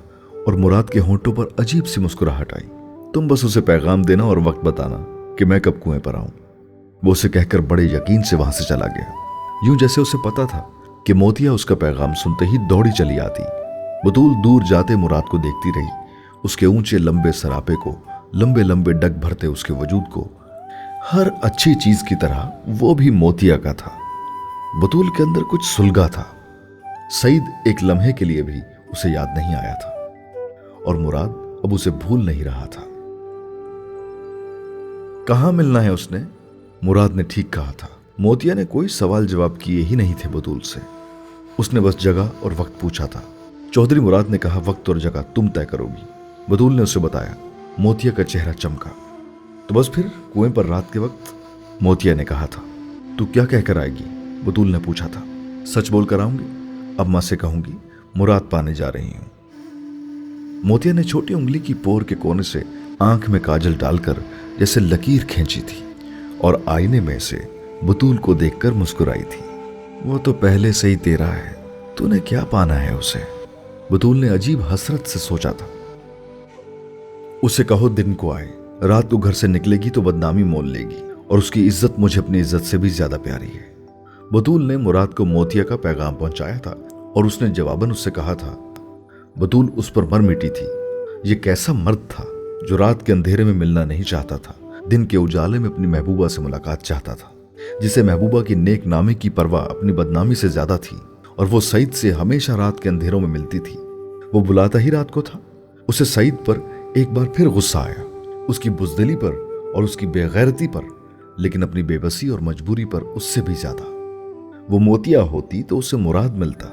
और मुराद के होंठों पर अजीब सी मुस्कुराहट आई। तुम बस उसे पैगाम देना और वक्त बताना कि मैं कब कुएं पर आऊं। वो उसे कहकर बड़े यकीन से वहां से चला गया, यूं जैसे उसे पता था कि मोतिया उसका पैगाम सुनते ही दौड़ी चली आती। बतूल दूर जाते मुराद को देखती रही, उसके ऊंचे लंबे सरापे को, लंबे लंबे डग भरते उसके वजूद को। हर अच्छी चीज की तरह वो भी मोतिया का था। बतूल के अंदर कुछ सुलगा था। सईद एक लम्हे के लिए भी उसे याद नहीं आया था और मुराद अब उसे भूल नहीं रहा था। कहां मिलना है उसने? मुराद ने ठीक कहा था। मोतिया ने कोई सवाल जवाब किए ही नहीं थे बतूल से। उसने बस जगह और वक्त पूछा था। चौधरी मुराद ने कहा वक्त और जगह तुम तय करोगी। बतूल ने उसे बताया। मोतिया का चेहरा चमका। तो बस फिर कुएं पर रात के वक्त? मोतिया ने कहा था। तू क्या कहकर आएगी? बतूल ने पूछा था। सच बोल कर आऊंगी, अम्मा से कहूंगी मुराद पाने जा रही हूं। मोतिया ने छोटी उंगली की पोर के कोने से आंख में काजल डालकर जैसे लकीर खींची थी और आईने में से बतूल को देखकर मुस्कुराई थी। वो तो पहले से ही तेरा है, तूने क्या पाना है उसे? बतूल ने अजीब हसरत से सोचा था। उसे कहो दिन को आए, रात को घर से निकलेगी तो बदनामी मोल लेगी और उसकी इज्जत मुझे अपनी इज्जत से भी ज्यादा प्यारी है। बतूल ने मुराद को मोतिया का पैगाम पहुंचाया था और उसने जवाबन उससे कहा था। बतूल उस पर मर मिटी थी। ये कैसा मर्द था जो रात के अंधेरे में मिलना नहीं चाहता था दिन के उजाले में अपनी महबूबा से मुलाकात चाहता था, जिसे महबूबा की नेक नामे की परवाह अपनी बदनामी से ज्यादा थी, और वो सईद से हमेशा रात के अंधेरों में मिलती थी। वो बुलाता ही रात को था। उसे सईद पर एक बार फिर गुस्सा आया, उसकी बुज़दिली पर और उसकी बेगैरती पर, लेकिन अपनी बेबसी और मजबूरी पर उससे भी ज्यादा। वो मोतिया होती तो उसे मुराद मिलता।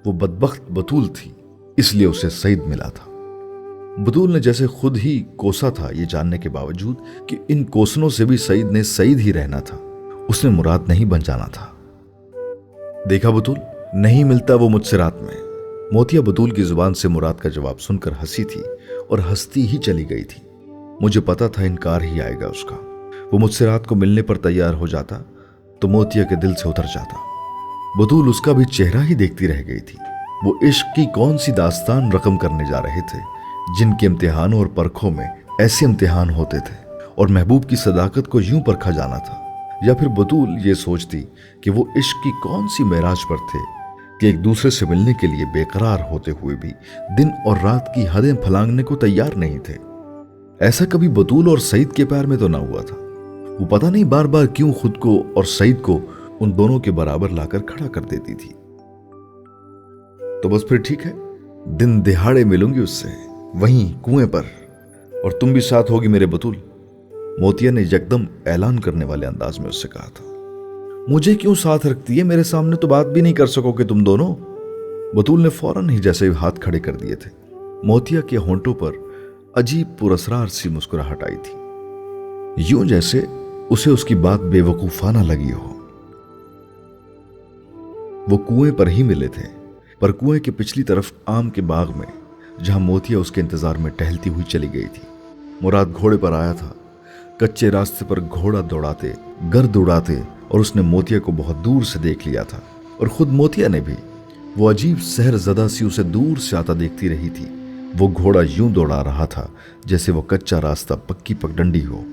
वो बदबख्त बतूल थी, इसलिए उसे सईद मिला था। बतूल ने जैसे खुद ही कोसा था, ये जानने के बावजूद कि इन कोसनों से भी सईद ने सईद ही रहना था, उसने मुराद नहीं बन जाना था। देखा बतूल, नहीं मिलता वो मुझसे रात में। मोतिया बतूल की जुबान से मुराद का जवाब सुनकर हंसी थी और हंसती ही चली गई थी। मुझे पता था इनकार ही आएगा उसका। वो मुझसे रात को मिलने पर तैयार हो जाता तो मोतिया के दिल से उतर जाता। बतूल उसका भी चेहरा ही देखती रह गई थी। वो इश्क की कौन सी दास्तान रकम करने जा रहे थे, जिनके इम्तिहानों और परखों में ऐसे इम्तिहान होते थे, और महबूब की सदाकत को यूं परखा जाना था। या फिर बतूल ये सोचती कि वो इश्क की कौन सी मेराज पर थे कि एक दूसरे से मिलने के लिए बेकरार होते हुए भी दिन और रात की हदें फलांगने को तैयार नहीं थे। ऐसा कभी बतूल और सईद के प्यार में तो ना हुआ था। वो पता नहीं बार बार क्यों खुद को और सईद को उन दोनों के बराबर लाकर खड़ा कर देती थी। तो बस फिर ठीक है, दिन दिहाड़े मिलूंगी उससे, वहीं कुएं पर, और तुम भी साथ होगी मेरे बतूल, मोतिया ने यकदम ऐलान करने वाले अंदाज में उससे कहा था। मुझे क्यों साथ रखती है, मेरे सामने तो बात भी नहीं कर सकोगे तुम दोनों। बतूल ने फौरन ही जैसे हाथ खड़े कर दिए थे। मोतिया के होंठों पर अजीब पुरस्रार सी मुस्कुराहट आई थी, यूं जैसे उसे उसकी बात बेवकूफाना लगी हो। वो कुएं पर ही मिले थे, पर कुएं के पिछली तरफ आम के बाग में, जहां मोतिया उसके इंतजार में टहलती हुई चली गई थी। मुराद घोड़े पर आया था, कच्चे रास्ते पर घोड़ा दौड़ाते, गर्द उड़ाते, और उसने मोतिया को बहुत दूर से देख लिया था, और खुद मोतिया ने भी। वो अजीब सहरज़दा सी उसे दूर से आता देखती रही थी। वो घोड़ा यूं दौड़ा रहा था जैसे वो कच्चा रास्ता पक्की पगडंडी हो।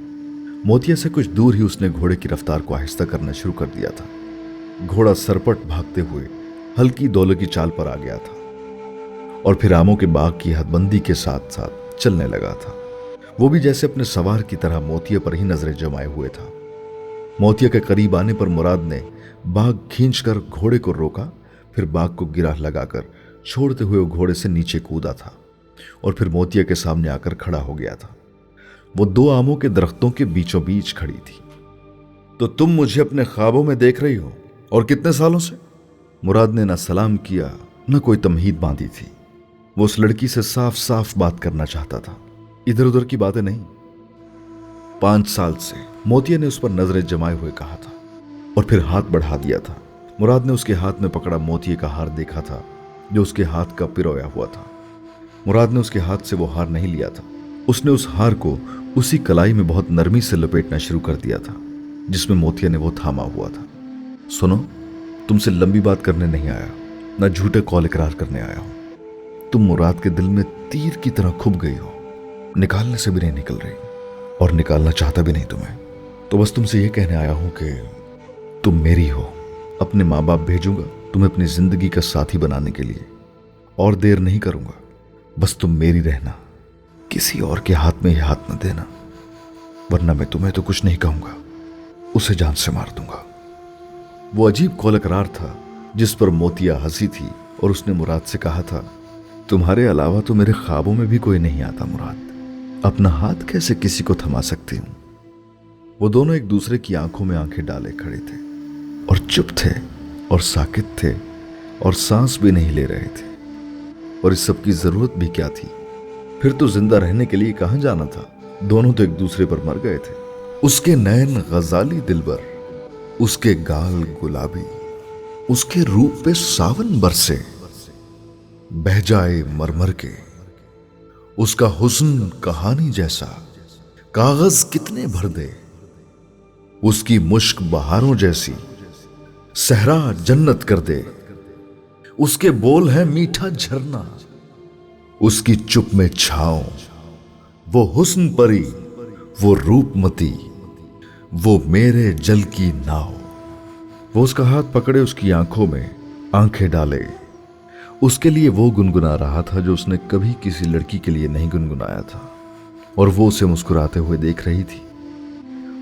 मोतिया से कुछ दूर ही उसने घोड़े की रफ्तार को आहिस्ता करना शुरू कर दिया था। घोड़ा सरपट भागते हुए हल्की दौले की चाल पर आ गया था, और फिर आमों के बाग की हदबंदी के साथ साथ चलने लगा था। वो भी जैसे अपने सवार की तरह मोतिया पर ही नजरें जमाए हुए था। मोतिया के करीब आने पर मुराद ने बाग खींचकर घोड़े को रोका, फिर बाग को गिराह लगाकर छोड़ते हुए वो घोड़े से नीचे कूदा था, और फिर मोतिया के सामने आकर खड़ा हो गया था। वो दो आमों के दरख्तों के बीचों बीच खड़ी थी। तो तुम मुझे अपने ख्वाबों में देख रही हो, और कितने सालों से? मुराद ने ना सलाम किया, न कोई तमहीद बांधी थी। वो उस लड़की से साफ साफ बात करना चाहता था, इधर उधर की बातें नहीं। 5 साल से, मोतिया ने उस पर नजरें जमाए हुए कहा था, और फिर हाथ बढ़ा दिया था। मुराद ने उसके हाथ में पकड़ा मोतिये का हार देखा था, जो उसके हाथ का पिरोया हुआ था। मुराद ने उसके हाथ से वो हार नहीं लिया था। उसने उस हार को उसी कलाई में बहुत नरमी से लपेटना शुरू कर दिया था, जिसमें मोतिया ने वो थामा हुआ था। सुनो, तुमसे लंबी बात करने नहीं आया, न झूठे कौल इकरार करने आया हूं। तुम मुराद के दिल में तीर की तरह खुब गई हो, निकालने से भी नहीं निकल रही, और निकालना चाहता भी नहीं तुम्हें। तो बस तुमसे यह कहने आया हूं कि तुम मेरी हो। अपने माँ बाप भेजूंगा तुम्हें अपनी जिंदगी का साथी बनाने के लिए, और देर नहीं करूंगा। बस तुम मेरी रहना, किसी और के हाथ में यह हाथ न देना, वरना मैं तुम्हें तो कुछ नहीं कहूंगा, उसे जान से मार दूंगा। वो अजीब कौल इकरार था जिस पर मोतिया हंसी थी, और उसने मुराद से कहा था, तुम्हारे अलावा तो मेरे ख्वाबों में भी कोई नहीं आता मुराद, अपना हाथ कैसे किसी को थमा सकती हूं। वो दोनों एक दूसरे की आंखों में आंखें डाले खड़े थे, और चुप थे, और साकित थे, और सांस भी नहीं ले रहे थे। और इस सब की जरूरत भी क्या थी? फिर तो जिंदा रहने के लिए कहां जाना था? दोनों तो एक दूसरे पर मर गए थे। उसके नैन गजाली दिलबर, उसके गाल गुलाबी, उसके रूप पे सावन बरसे, बह जाए मरमर के, उसका हुस्न कहानी जैसा, कागज कितने भर दे, उसकी मुश्क बहारों जैसी, सहरा जन्नत कर दे, उसके बोल है मीठा झरना, उसकी चुप में छाओ, वो हुस्न परी, वो रूपमती, वो मेरे जल की नाव। वो उसका हाथ पकड़े उसकी आंखों में आंखें डाले, उसके लिए वो गुनगुना रहा था जो उसने कभी किसी लड़की के लिए नहीं गुनगुनाया था, और वो उसे मुस्कुराते हुए देख रही थी।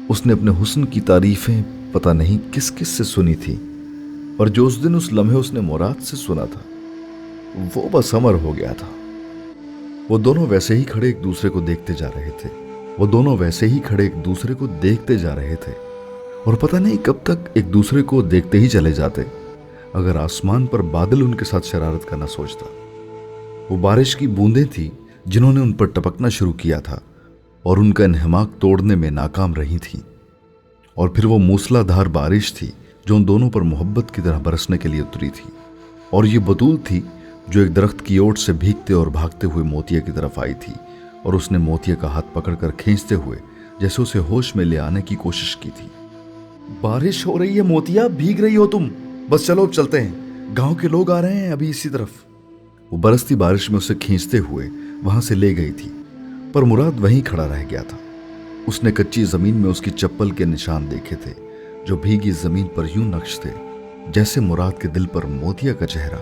उसने अपने हुस्न की तारीफें पता नहीं किस किस से सुनी थी, और जो उस दिन उस लम्हे उसने मुराद से सुना था वो बस अमर हो गया था। वो दोनों वैसे ही खड़े एक दूसरे को देखते जा रहे थे। वो दोनों वैसे ही खड़े एक दूसरे को देखते जा रहे थे, और पता नहीं कब तक एक दूसरे को देखते ही चले जाते अगर आसमान पर बादल उनके साथ शरारत का न सोचता। वो बारिश की बूंदें थी जिन्होंने उन पर टपकना शुरू किया था और उनका इन्हमाक तोड़ने में नाकाम रही थी, और फिर वो मूसलाधार बारिश थी जो उन दोनों पर मोहब्बत की तरह बरसने के लिए उतरी थी। और ये बतूल थी जो एक दरख्त की ओट से भीगते और भागते हुए मोतिया की तरफ आई थी, और उसने मोतिया का हाथ पकड़कर खींचते हुए जैसे उसे होश में ले आने की कोशिश की थी। बारिश हो रही है मोतिया, भीग रही हो तुम, बस चलो अब चलते हैं, गांव के लोग आ रहे हैं अभी इसी तरफ। वो बरसती बारिश में उसे खींचते हुए वहां से ले गई थी, पर मुराद वहीं खड़ा रह गया था। उसने कच्ची जमीन में उसकी चप्पल के निशान देखे थे जो भीगी जमीन पर यूं नक्श थे जैसे मुराद के दिल पर मोतिया का चेहरा।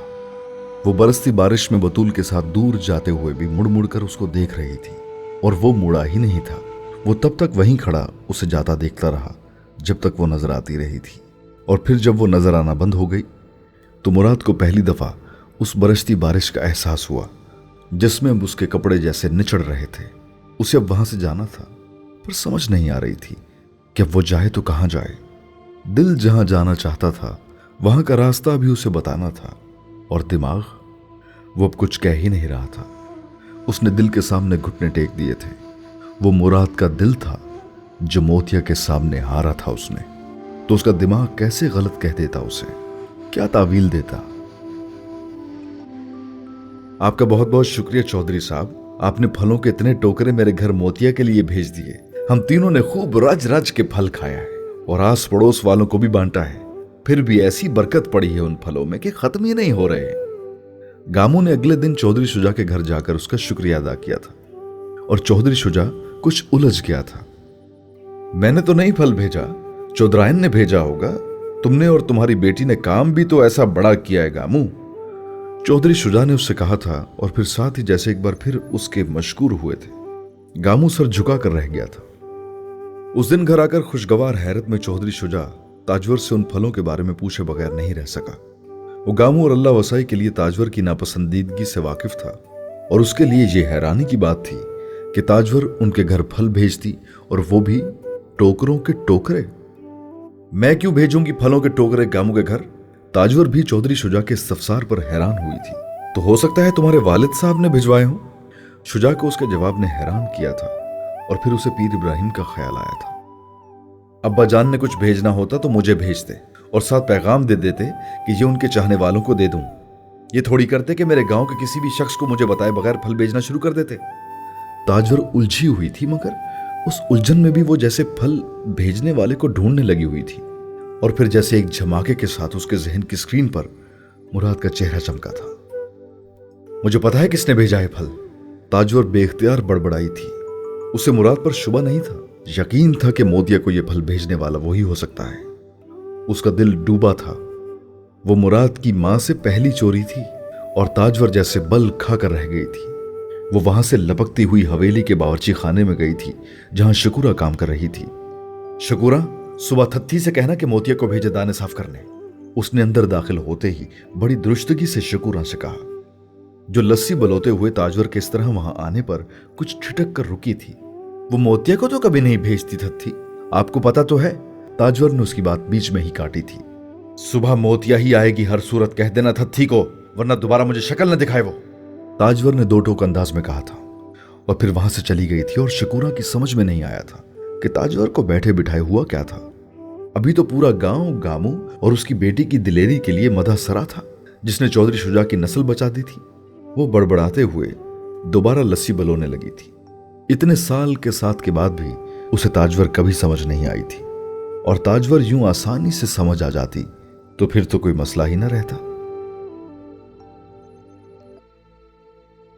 वो बरसती बारिश में बतूल के साथ दूर जाते हुए भी मुड़ मुड़ कर उसको देख रही थी, और वो मुड़ा ही नहीं था। वो तब तक वहीं खड़ा उसे जाता देखता रहा जब तक वो नजर आती रही थी, और फिर जब वो नजर आना बंद हो गई तो मुराद को पहली दफा उस बरसती बारिश का एहसास हुआ जिसमें अब उसके कपड़े जैसे निचड़ रहे थे। उसे अब वहां से जाना था, पर समझ नहीं आ रही थी कि अब वो जाए तो कहां जाए। दिल जहां जाना चाहता था वहां का रास्ता भी उसे बताना था, और दिमाग वो अब कुछ कह ही नहीं रहा था। उसने दिल के सामने घुटने टेक दिए थे। वो मुराद का दिल था जो मोतिया के सामने हारा था उसने, तो उसका दिमाग कैसे गलत कह देता, उसे क्या तावील देता। आपका बहुत बहुत शुक्रिया चौधरी साहब, आपने फलों के इतने टोकरे मेरे घर मोतिया के लिए भेज दिए। हम तीनों ने खूब रज रज के फल खाया है और आस पड़ोस वालों को भी बांटा है। फिर भी ऐसी बरकत पड़ी है उन फलों में कि खत्म ही नहीं हो रहे। गामू ने अगले दिन चौधरी शुजा के घर जाकर उसका शुक्रिया अदा किया था, और चौधरी शुजा कुछ उलझ गया था। मैंने तो नहीं फल भेजा, चौधरायन ने भेजा होगा। तुमने और तुम्हारी बेटी ने काम भी तो ऐसा बड़ा किया है गामू, चौधरी शुजा ने उससे कहा था, और फिर साथ ही जैसे एक बार फिर उसके मशकूर हुए थे। गामू सर झुका कर रह गया था। उस दिन घर आकर खुशगवार हैरत में चौधरी शुजा ताजवर से उन फलों के बारे में पूछे बगैर नहीं रह सका। वो गामू और अल्लाह वसाई के लिए ताजवर की नापसंदीदगी से वाकिफ था, और उसके लिए यह हैरानी की बात थी कि ताजवर उनके घर फल भेजती, और वो भी टोकरों के टोकरे। मैं क्यों भेजूंगी फलों के टोकरे गामू के घर? ताजवर भी चौधरी शुजा के इस्तफसार पर हैरान हुई थी। तो हो सकता है तुम्हारे वालिद साहब ने भिजवाए हों। शुजा को उसके जवाब ने हैरान किया था, और फिर उसे पीर इब्राहिम का ख्याल आया था। अब्बा जान ने कुछ भेजना होता तो मुझे भेजते, और साथ पैगाम दे देते कि ये उनके चाहने वालों को दे दूं। ये थोड़ी करते कि मेरे गांव के किसी भी शख्स को मुझे बताए बगैर फल भेजना शुरू कर देते। ताजवर उलझी हुई थी, मगर उस उलझन में भी वो जैसे फल भेजने वाले को ढूंढने लगी हुई थी, और फिर जैसे एक झमाके के साथ उसके जहन की स्क्रीन पर मुराद का चेहरा चमका था। मुझे पता है किसने भेजा है फल, ताजवर बेख्तियार बड़बड़ाई थी। उसे मुराद पर शुबा नहीं था, यकीन था कि मोतिया को यह फल भेजने वाला वही हो सकता है। उसका दिल डूबा था। वो मुराद की मां से पहली चोरी थी, और ताजवर जैसे बल खाकर रह गई थी। वो वहां से लपकती हुई हवेली के बावर्ची खाने में गई थी जहां शकूरा काम कर रही थी। शकूरा, सुबह थत्थी से कहना कि मोतिया को भेजे दाने साफ करने। उसने अंदर दाखिल होते ही बड़ी दुरुस्तगी से शकूरा से कहा, जो लस्सी बलोते हुए ताजवर के इस तरह वहां आने पर कुछ ठिठक कर रुकी थी। वो मोतिया को तो कभी नहीं भेजती थत्थी, आपको पता तो है। ताजवर ने उसकी बात बीच में ही काटी थी। सुबह मोतिया ही आएगी हर सूरत, कह देना थत्थी को, वरना दोबारा मुझे शक्ल न दिखाए वो, ताजवर ने दो टोक अंदाज में कहा था, और फिर वहां से चली गई थी। और शकूरा की समझ में नहीं आया था कि ताजवर को बैठे बिठाए हुआ क्या था। अभी तो पूरा गांव गामू और उसकी बेटी की दिलेरी के लिए मदह सरा था, जिसने चौधरी शुजा की नस्ल बचा दी थी। वो बड़बड़ाते हुए दोबारा लस्सी बलोने लगी थी। इतने साल के साथ के बाद भी उसे ताजवर कभी समझ नहीं आई थी, और ताजवर यूं आसानी से समझ आ जाती तो फिर तो कोई मसला ही ना रहता।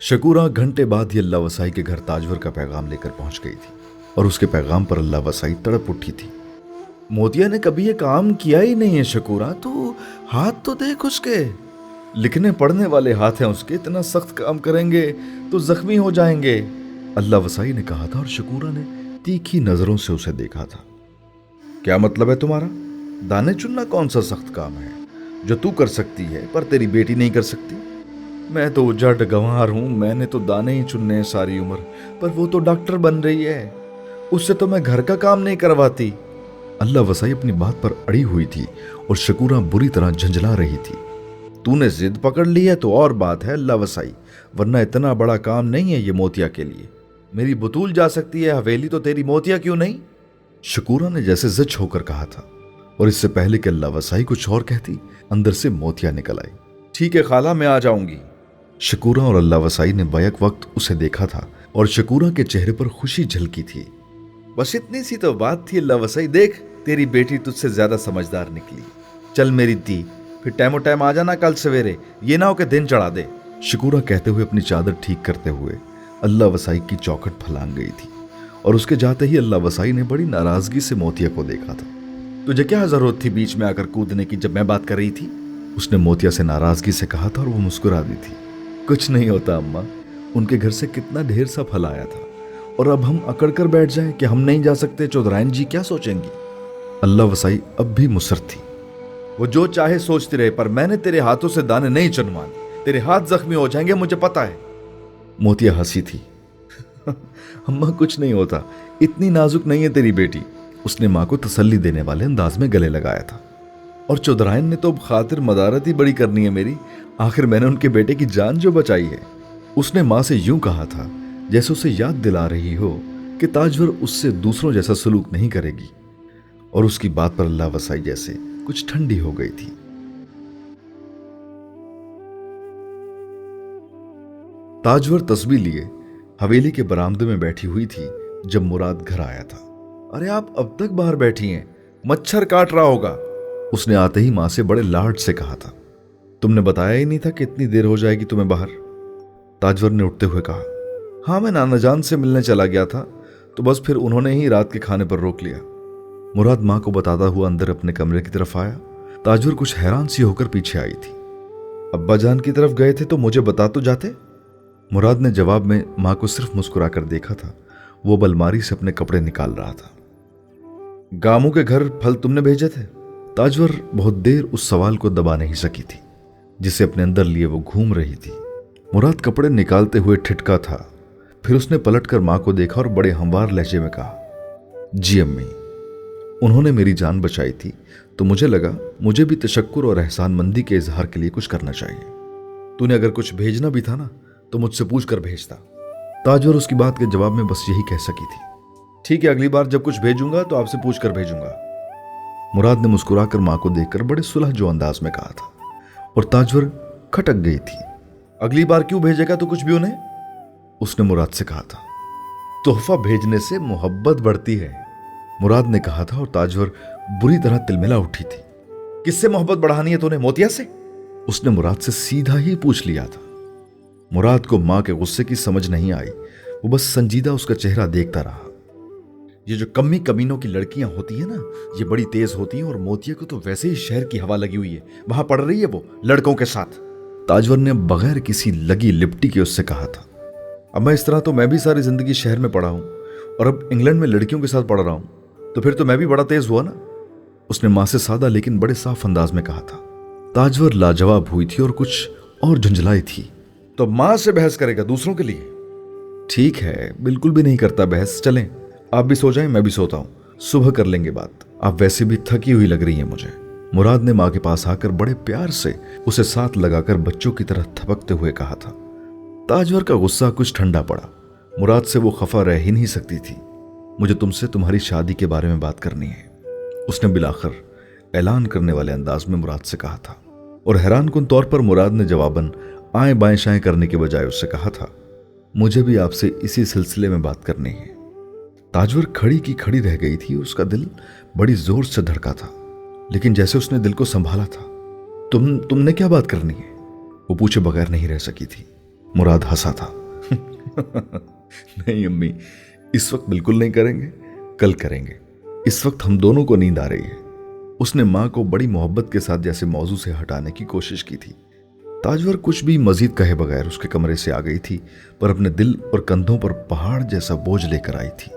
शकूरा घंटे बाद ही अल्लाह वसाई के घर ताजवर का पैगाम लेकर पहुंच गई थी, और उसके पैगाम पर अल्लाह वसाई तड़प उठी थी। मोतिया ने कभी ये काम किया ही नहीं है शकूरा, तो हाथ तो देख उसके, लिखने पढ़ने वाले हाथ हैं उसके, इतना सख्त काम करेंगे तो जख्मी हो जाएंगे, अल्लाह वसाई ने कहा था। और शकूरा ने तीखी नजरों से उसे देखा था। क्या मतलब है तुम्हारा? दाने चुनना कौन सा सख्त काम है जो तू कर सकती है पर तेरी बेटी नहीं कर सकती? मैं तो जट गंवार हूं, मैंने तो दाने ही चुनने हैं सारी उम्र, पर वो तो डॉक्टर बन रही है, उससे तो मैं घर का काम नहीं करवाती। अल्लाह वसाई अपनी बात पर अड़ी हुई थी और शकूरा बुरी तरह झंझला रही थी। तूने जिद पकड़ ली है तो और बात है अल्लाह वसाई, वरना इतना बड़ा काम नहीं है ये मोतिया के लिए। मेरी बतूल जा सकती है हवेली, तो तेरी मोतिया क्यों नहीं? शकूरा ने जैसे जज होकर कहा था, और इससे पहले कि अल्लाह वसाई कुछ और कहती, अंदर से मोतिया निकल आई। ठीक है खाला, मैं आ जाऊंगी। शकूरा और अल्लाह वसाई ने बैक वक्त उसे देखा था और शकूरा के चेहरे पर खुशी झलकी थी। बस इतनी सी तो बात थी अल्लाह वसाई, देख तेरी बेटी तुझसे ज्यादा समझदार निकली। चल मेरी दी, फिर टाइमो टाइम आ जाना कल सवेरे, ये ना हो कि दिन चढ़ा दे। शकूरा कहते हुए अपनी चादर ठीक करते हुए अल्लाह वसाई की चौखट फलांग गई थी, और उसके जाते ही अल्लाह वसाई ने बड़ी नाराजगी से मोतिया को देखा था। तुझे क्या जरूरत थी बीच में आकर कूदने की जब मैं बात कर रही थी? उसने मोतिया से नाराजगी से कहा था, और वो मुस्कुरा दी थी। कुछ नहीं होता अम्मा, उनके घर से कितना ढेर सा फल आया था, और अब हम अकड़ कर बैठ जाएं कि हम नहीं जा सकते, चौधराइन जी क्या सोचेंगी? अल्लाह वसाई अब भी मुसर थी। वो जो चाहे सोचती रहे, पर मैंने तेरे हाथों से दाने नहीं चुनवाने, तेरे हाथ जख्मी हो जाएंगे, मुझे पता है। मोतिया हंसी थी। अम्मा कुछ नहीं होता, इतनी नाजुक नहीं है तेरी बेटी। उसने माँ को तसल्ली देने वाले अंदाज में गले लगाया था। और चौधराइन ने तो खातिर मदारत ही बड़ी करनी है मेरी, आखिर मैंने उनके बेटे की जान जो बचाई है। उसने माँ से यूं कहा था जैसे उसे याद दिला रही हो कि ताजवर उससे दूसरों जैसा सलूक नहीं करेगी, और उसकी बात पर अल्लाह वसाई जैसे कुछ ठंडी हो गई थी। ताजवर तस्बीह लिए हवेली के बरामदे में बैठी हुई थी जब मुराद घर आया था। अरे आप अब तक बाहर बैठी हैं, मच्छर काट रहा होगा। उसने आते ही माँ से बड़े लाड से कहा था। तुमने बताया ही नहीं था कि इतनी देर हो जाएगी तुम्हें बाहर? ताजवर ने उठते हुए कहा। हाँ, मैं नाना जान से मिलने चला गया था, तो बस फिर उन्होंने ही रात के खाने पर रोक लिया। मुराद माँ को बताता हुआ अंदर अपने कमरे की तरफ आया। ताजवर कुछ हैरान सी होकर पीछे आई थी। अब्बा जान की तरफ गए थे तो मुझे बता तो जाते। मुराद ने जवाब में माँ को सिर्फ मुस्कुरा कर देखा था। वो अलमारी से अपने कपड़े निकाल रहा था। गामू के घर फल तुमने भेजे थे? ताजवर बहुत देर उस सवाल को दबा नहीं सकी थी जिसे अपने अंदर लिए वो घूम रही थी। मुराद कपड़े निकालते हुए ठिठका था। फिर उसने पलटकर माँ को देखा और बड़े हमवार लहजे में कहा, जी अम्मी, उन्होंने मेरी जान बचाई थी, तो मुझे लगा मुझे भी तशक्कुर और एहसानमंदी के इजहार के लिए कुछ करना चाहिए। तूने अगर कुछ भेजना भी था ना तो मुझसे पूछ कर भेजता। ताजवर उसकी बात के जवाब में बस यही कह सकी थी। ठीक है, अगली बार जब कुछ भेजूंगा तो आपसे पूछ कर भेजूंगा। मुराद ने मुस्कुराकर माँ को देखकर बड़े सुलह जो अंदाज में कहा था, और ताजवर खटक गई थी। अगली बार क्यों भेजेगा तो कुछ भी उन्हें? उसने मुराद से कहा था। तोहफा भेजने से मोहब्बत बढ़ती है, मुराद ने कहा था, और ताजवर बुरी तरह तिलमिला उठी थी। किससे मोहब्बत बढ़ानी है तूने, मोतिया से? उसने मुराद से सीधा ही पूछ लिया था। मुराद को माँ के गुस्से की समझ नहीं आई। वो बस संजीदा उसका चेहरा देखता रहा। ये जो कमी कमीनों की लड़कियां होती है ना, ये बड़ी तेज होती हैं, और मोतिया को तो वैसे ही शहर की हवा लगी हुई है, वहां पड़ रही है वो लड़कों के साथ। ताजवर ने बगैर किसी लगी लिपटी के उससे कहा था। अब मैं इस तरह तो मैं भी सारी जिंदगी शहर में पढ़ा हूं, और अब इंग्लैंड में लड़कियों के साथ पढ़ रहा हूं, तो फिर तो मैं भी बड़ा तेज हुआ ना। उसने माँ से सादा लेकिन बड़े साफ अंदाज में कहा था। ताजवर लाजवाब हुई थी और कुछ और झुंझलाई थी। तो माँ से बहस करेगा दूसरों के लिए? ठीक है, बिल्कुल भी नहीं करता बहस। चलें, आप भी सो जाएं, मैं भी सोता हूं, सुबह कर लेंगे बात। आप वैसे भी थकी हुई लग रही हैं मुझे। मुराद ने माँ के पास आकर बड़े प्यार से उसे साथ लगाकर बच्चों की तरह थपकते हुए कहा था। ताजवर का गुस्सा कुछ ठंडा पड़ा। मुराद से वो खफा रह ही नहीं सकती थी। मुझे तुमसे तुम्हारी शादी के बारे में बात करनी है, उसने बिलाखिर ऐलान करने वाले अंदाज में मुराद से कहा था। और हैरानकुन तौर पर मुराद ने जवाबन आएं बाएं शाएं करने के बजाय उससे कहा था, मुझे भी आपसे इसी सिलसिले में बात करनी है। ताजवर खड़ी की खड़ी रह गई थी। उसका दिल बड़ी जोर से धड़का था, लेकिन जैसे उसने दिल को संभाला था। तुमने क्या बात करनी है? वो पूछे बगैर नहीं रह सकी थी। मुराद हंसा था। नहीं अम्मी, इस वक्त बिल्कुल नहीं करेंगे, कल करेंगे। इस वक्त हम दोनों को नींद आ रही है। उसने माँ को बड़ी मोहब्बत के साथ जैसे मौजू से हटाने की कोशिश की थी। ताजवर कुछ भी मजीद कहे बगैर उसके कमरे से आ गई थी, पर अपने दिल और कंधों पर पहाड़ जैसा बोझ लेकर आई थी,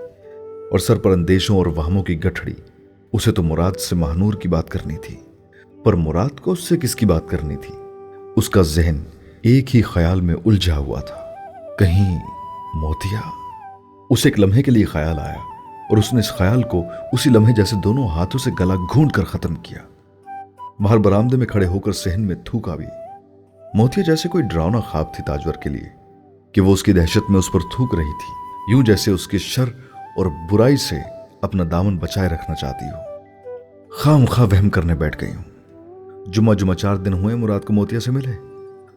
और सर पर अंदेशों और वहमों की गठड़ी उसे तो मुराद से महानूर की बात करनी थी, पर मुराद को उससे किसकी बात करनी थी? उसका जहन एक ही ख्याल में उलझा हुआ था, कहीं मोतिया। उसे एक लम्हे के लिए ख्याल आया और उसने इस ख्याल को उसी लम्हे जैसे दोनों हाथों से गला घूंट कर खत्म किया। बाहर बरामदे में खड़े होकर सहन में थूक आ गई। मोतिया जैसे कोई डरावना ख्वाब थी ताजवर के लिए कि वो उसकी दहशत में उस पर थूक रही थी, यूं जैसे उसके शर और बुराई से अपना दामन बचाए रखना चाहती हो। खामखा वहम करने बैठ गई हूं। जुम्मा 4 दिन हुए मुराद को मोतिया से मिले।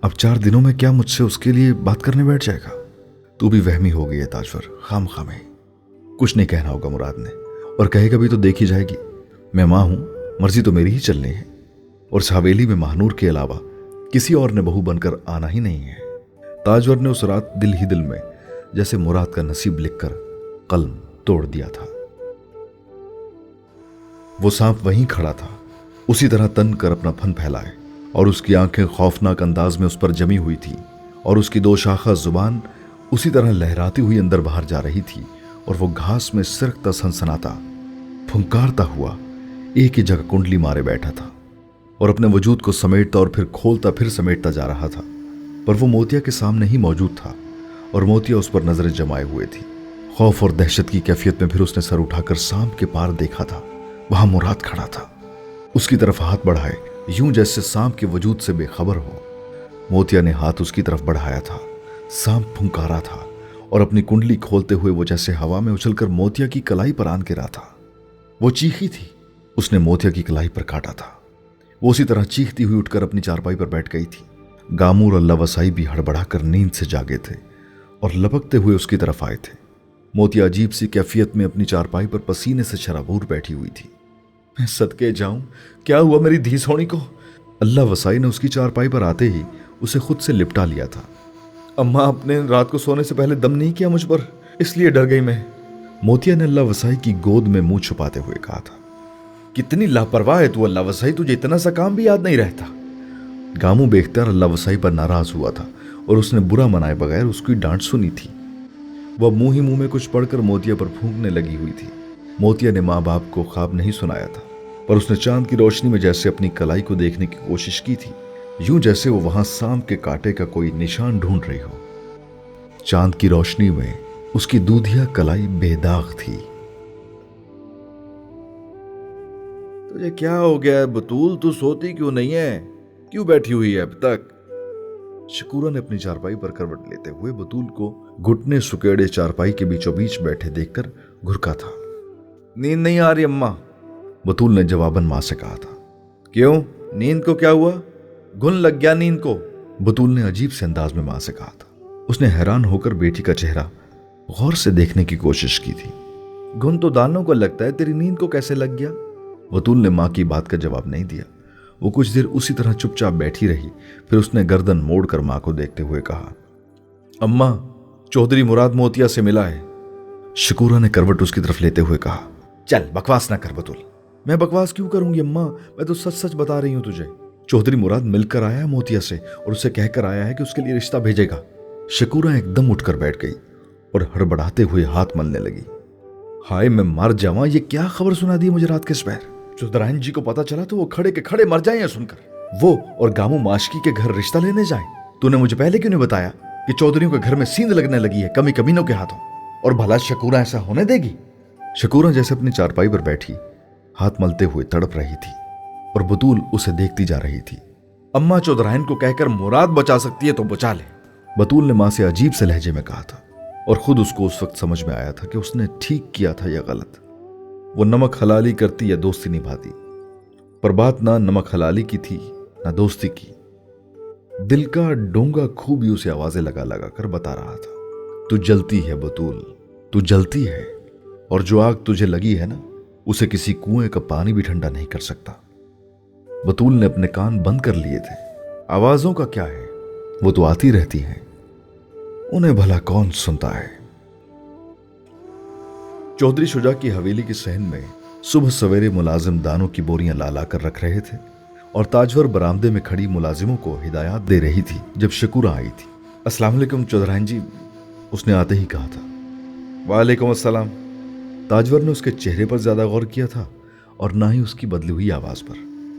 अब 4 दिनों में क्या मुझसे उसके लिए बात करने बैठ जाएगा? तू भी वहमी हो गई है ताजवर, खामखा में। कुछ नहीं कहना होगा मुराद ने, और कहेगा भी तो देखी जाएगी। मैं मां हूं, मर्जी तो मेरी ही चलनी है, और इस हवेली में महानूर के अलावा किसी और ने बहू बनकर आना ही नहीं है। ताजवर ने उस रात दिल ही दिल में जैसे मुराद का नसीब लिखकर कलम तोड़ दिया था। वो सांप वहीं खड़ा था, उसी तरह तन कर अपना फन फैलाए, और उसकी आंखें खौफनाक अंदाज में उस पर जमी हुई थी, और उसकी 2 शाखा जुबान उसी तरह लहराती हुई अंदर बाहर जा रही थी, और वो घास में सिरकता सनसनाता फुंकारता हुआ एक ही जगह कुंडली मारे बैठा था, और अपने वजूद को समेटता और फिर खोलता फिर समेटता जा रहा था। पर वो मोतिया के सामने ही मौजूद था, और मोतिया उस पर नजरें जमाए हुए थी। खौफ और दहशत की कैफियत में फिर उसने सर उठाकर सांप के पार देखा था। वहां मुराद खड़ा था, उसकी तरफ हाथ बढ़ाए, यूं जैसे सांप के वजूद से बेखबर हो। मोतिया ने हाथ उसकी तरफ बढ़ाया था। सांप फुंकारा था, और अपनी कुंडली खोलते हुए वो जैसे हवा में उछलकर मोतिया की कलाई पर आन गिरा था। वो चीखी थी, उसने मोतिया की कलाई पर काटा था। वो उसी तरह चीखती हुई उठकर अपनी चारपाई पर बैठ गई थी। गामूर और लवसाई भी हड़बड़ाकर नींद से जागे थे और लपकते हुए उसकी तरफ आए थे। मोतिया अजीब सी कैफियत में अपनी चारपाई पर पसीने से शराबूर बैठी हुई थी। मैं सदके जाऊं, क्या हुआ मेरी धी सोनी को? अल्लाह वसाई ने उसकी चारपाई पर आते ही उसे खुद से लिपटा लिया था। अम्मा, आपने रात को सोने से पहले दम नहीं किया मुझ पर, इसलिए डर गई मैं। मोतिया ने अल्लाह वसाई की गोद में मुंह छुपाते हुए कहा था। कितनी लापरवाह है तू अल्लाह वसाई, तुझे इतना सा काम भी याद नहीं रहता। गामू बेख्तियार अल्लाह वसाई पर नाराज हुआ था, और उसने बुरा मनाए बगैर उसकी डांट सुनी थी। वह मुंह ही मुंह में कुछ पढ़कर मोतिया पर फूंकने लगी हुई थी। मोतिया ने माँ बाप को ख्वाब नहीं सुनाया था, पर उसने चांद की रोशनी में जैसे अपनी कलाई को देखने की कोशिश की थी, यूं जैसे वो वहां सांप के कांटे का कोई निशान ढूंढ रही हो। चांद की रोशनी में उसकी दूधिया कलाई बेदाग थी। तुझे क्या हो गया है बतूल, तू सोती क्यों नहीं है? क्यों बैठी हुई है अब तक? शकूरा ने अपनी चारपाई पर करवट लेते हुए बतूल को घुटने सुकेड़े चारपाई के बीचों बीच बैठे देखकर घुरका था। नींद नहीं आ रही अम्मा, बतूल ने जवाबन मां से कहा था। क्यों, नींद को क्या हुआ? घुन लग गया नींद को? बतूल ने अजीब से अंदाज में मां से कहा था। उसने हैरान होकर बेटी का चेहरा गौर से देखने की कोशिश की थी। घुन तो दानों को लगता है, तेरी नींद को कैसे लग गया? बतूल ने मां की बात का जवाब नहीं दिया। वो कुछ देर उसी तरह चुपचाप बैठी रही, फिर उसने गर्दन मोड़कर मां को देखते हुए कहा, अम्मा, चौधरी मुराद मोतिया से मिला है। शकूरा ने करवट उसकी तरफ लेते हुए कहा, चल बकवास ना कर बतूल। मैं बकवास क्यों करूंगी अम्मा, मैं तो सच सच बता रही हूं तुझे। चौधरी मुराद मिलकर आया है मोतिया से, और उसे कहकर आया है कि उसके लिए रिश्ता भेजेगा। शकूरा एकदम उठकर बैठ गई और हड़बड़ाते हुए हाथ मलने लगी। हाय मैं मर जावां, ये क्या खबर सुना दी मुझे रात के सपहर? चौधराइन जी को पता चला तो वो खड़े के खड़े मर जाएं सुनकर। वो और गामू माशकी के घर रिश्ता लेने जाए। तूने मुझे पहले क्यों नहीं बताया कि चौधरियों के घर में सींध लगने लगी है कमी कमीनों के हाथों? और भला शकूरा ऐसा होने देगी? शकूरा जैसे अपनी चारपाई पर बैठी हाथ मलते हुए तड़प रही थी, और बतूल उसे देखती जा रही थी। अम्मा, चौधराइन को कहकर मुराद बचा सकती है तो बचा ले, बतूल ने मां से अजीब से लहजे में कहा था। और खुद उसको उस वक्त समझ में आया था कि उसने ठीक किया था या गलत। वो नमक हलाली करती या दोस्ती निभाती, पर बात ना नमक हलाली की थी ना दोस्ती की। दिल का डोंगा खूब ही उसे आवाजें लगा लगा कर बता रहा था, तू जलती है बतूल, तू जलती है, और जो आग तुझे लगी है ना, उसे किसी कुएं का पानी भी ठंडा नहीं कर सकता। बतूल ने अपने कान बंद कर लिए थे। आवाजों का क्या है, वो तो आती रहती हैं, उन्हें भला कौन सुनता है। चौधरी शुजा की हवेली के सहन में सुबह सवेरे मुलाजिम दानों की बोरियां ला ला कर रख रहे थे, और ताजवर बरामदे में खड़ी मुलाजिमों को हिदायत दे रही थी जब शकूरा आई थी। अस्सलाम वालेकुम चौधराइन जी, उसने आते ही कहा था। वालेकुम अस्सलाम। ताजवर ने उसके चेहरे पर ज्यादा गौर किया था और ना ही उसकी बदली हुई आवाज पर।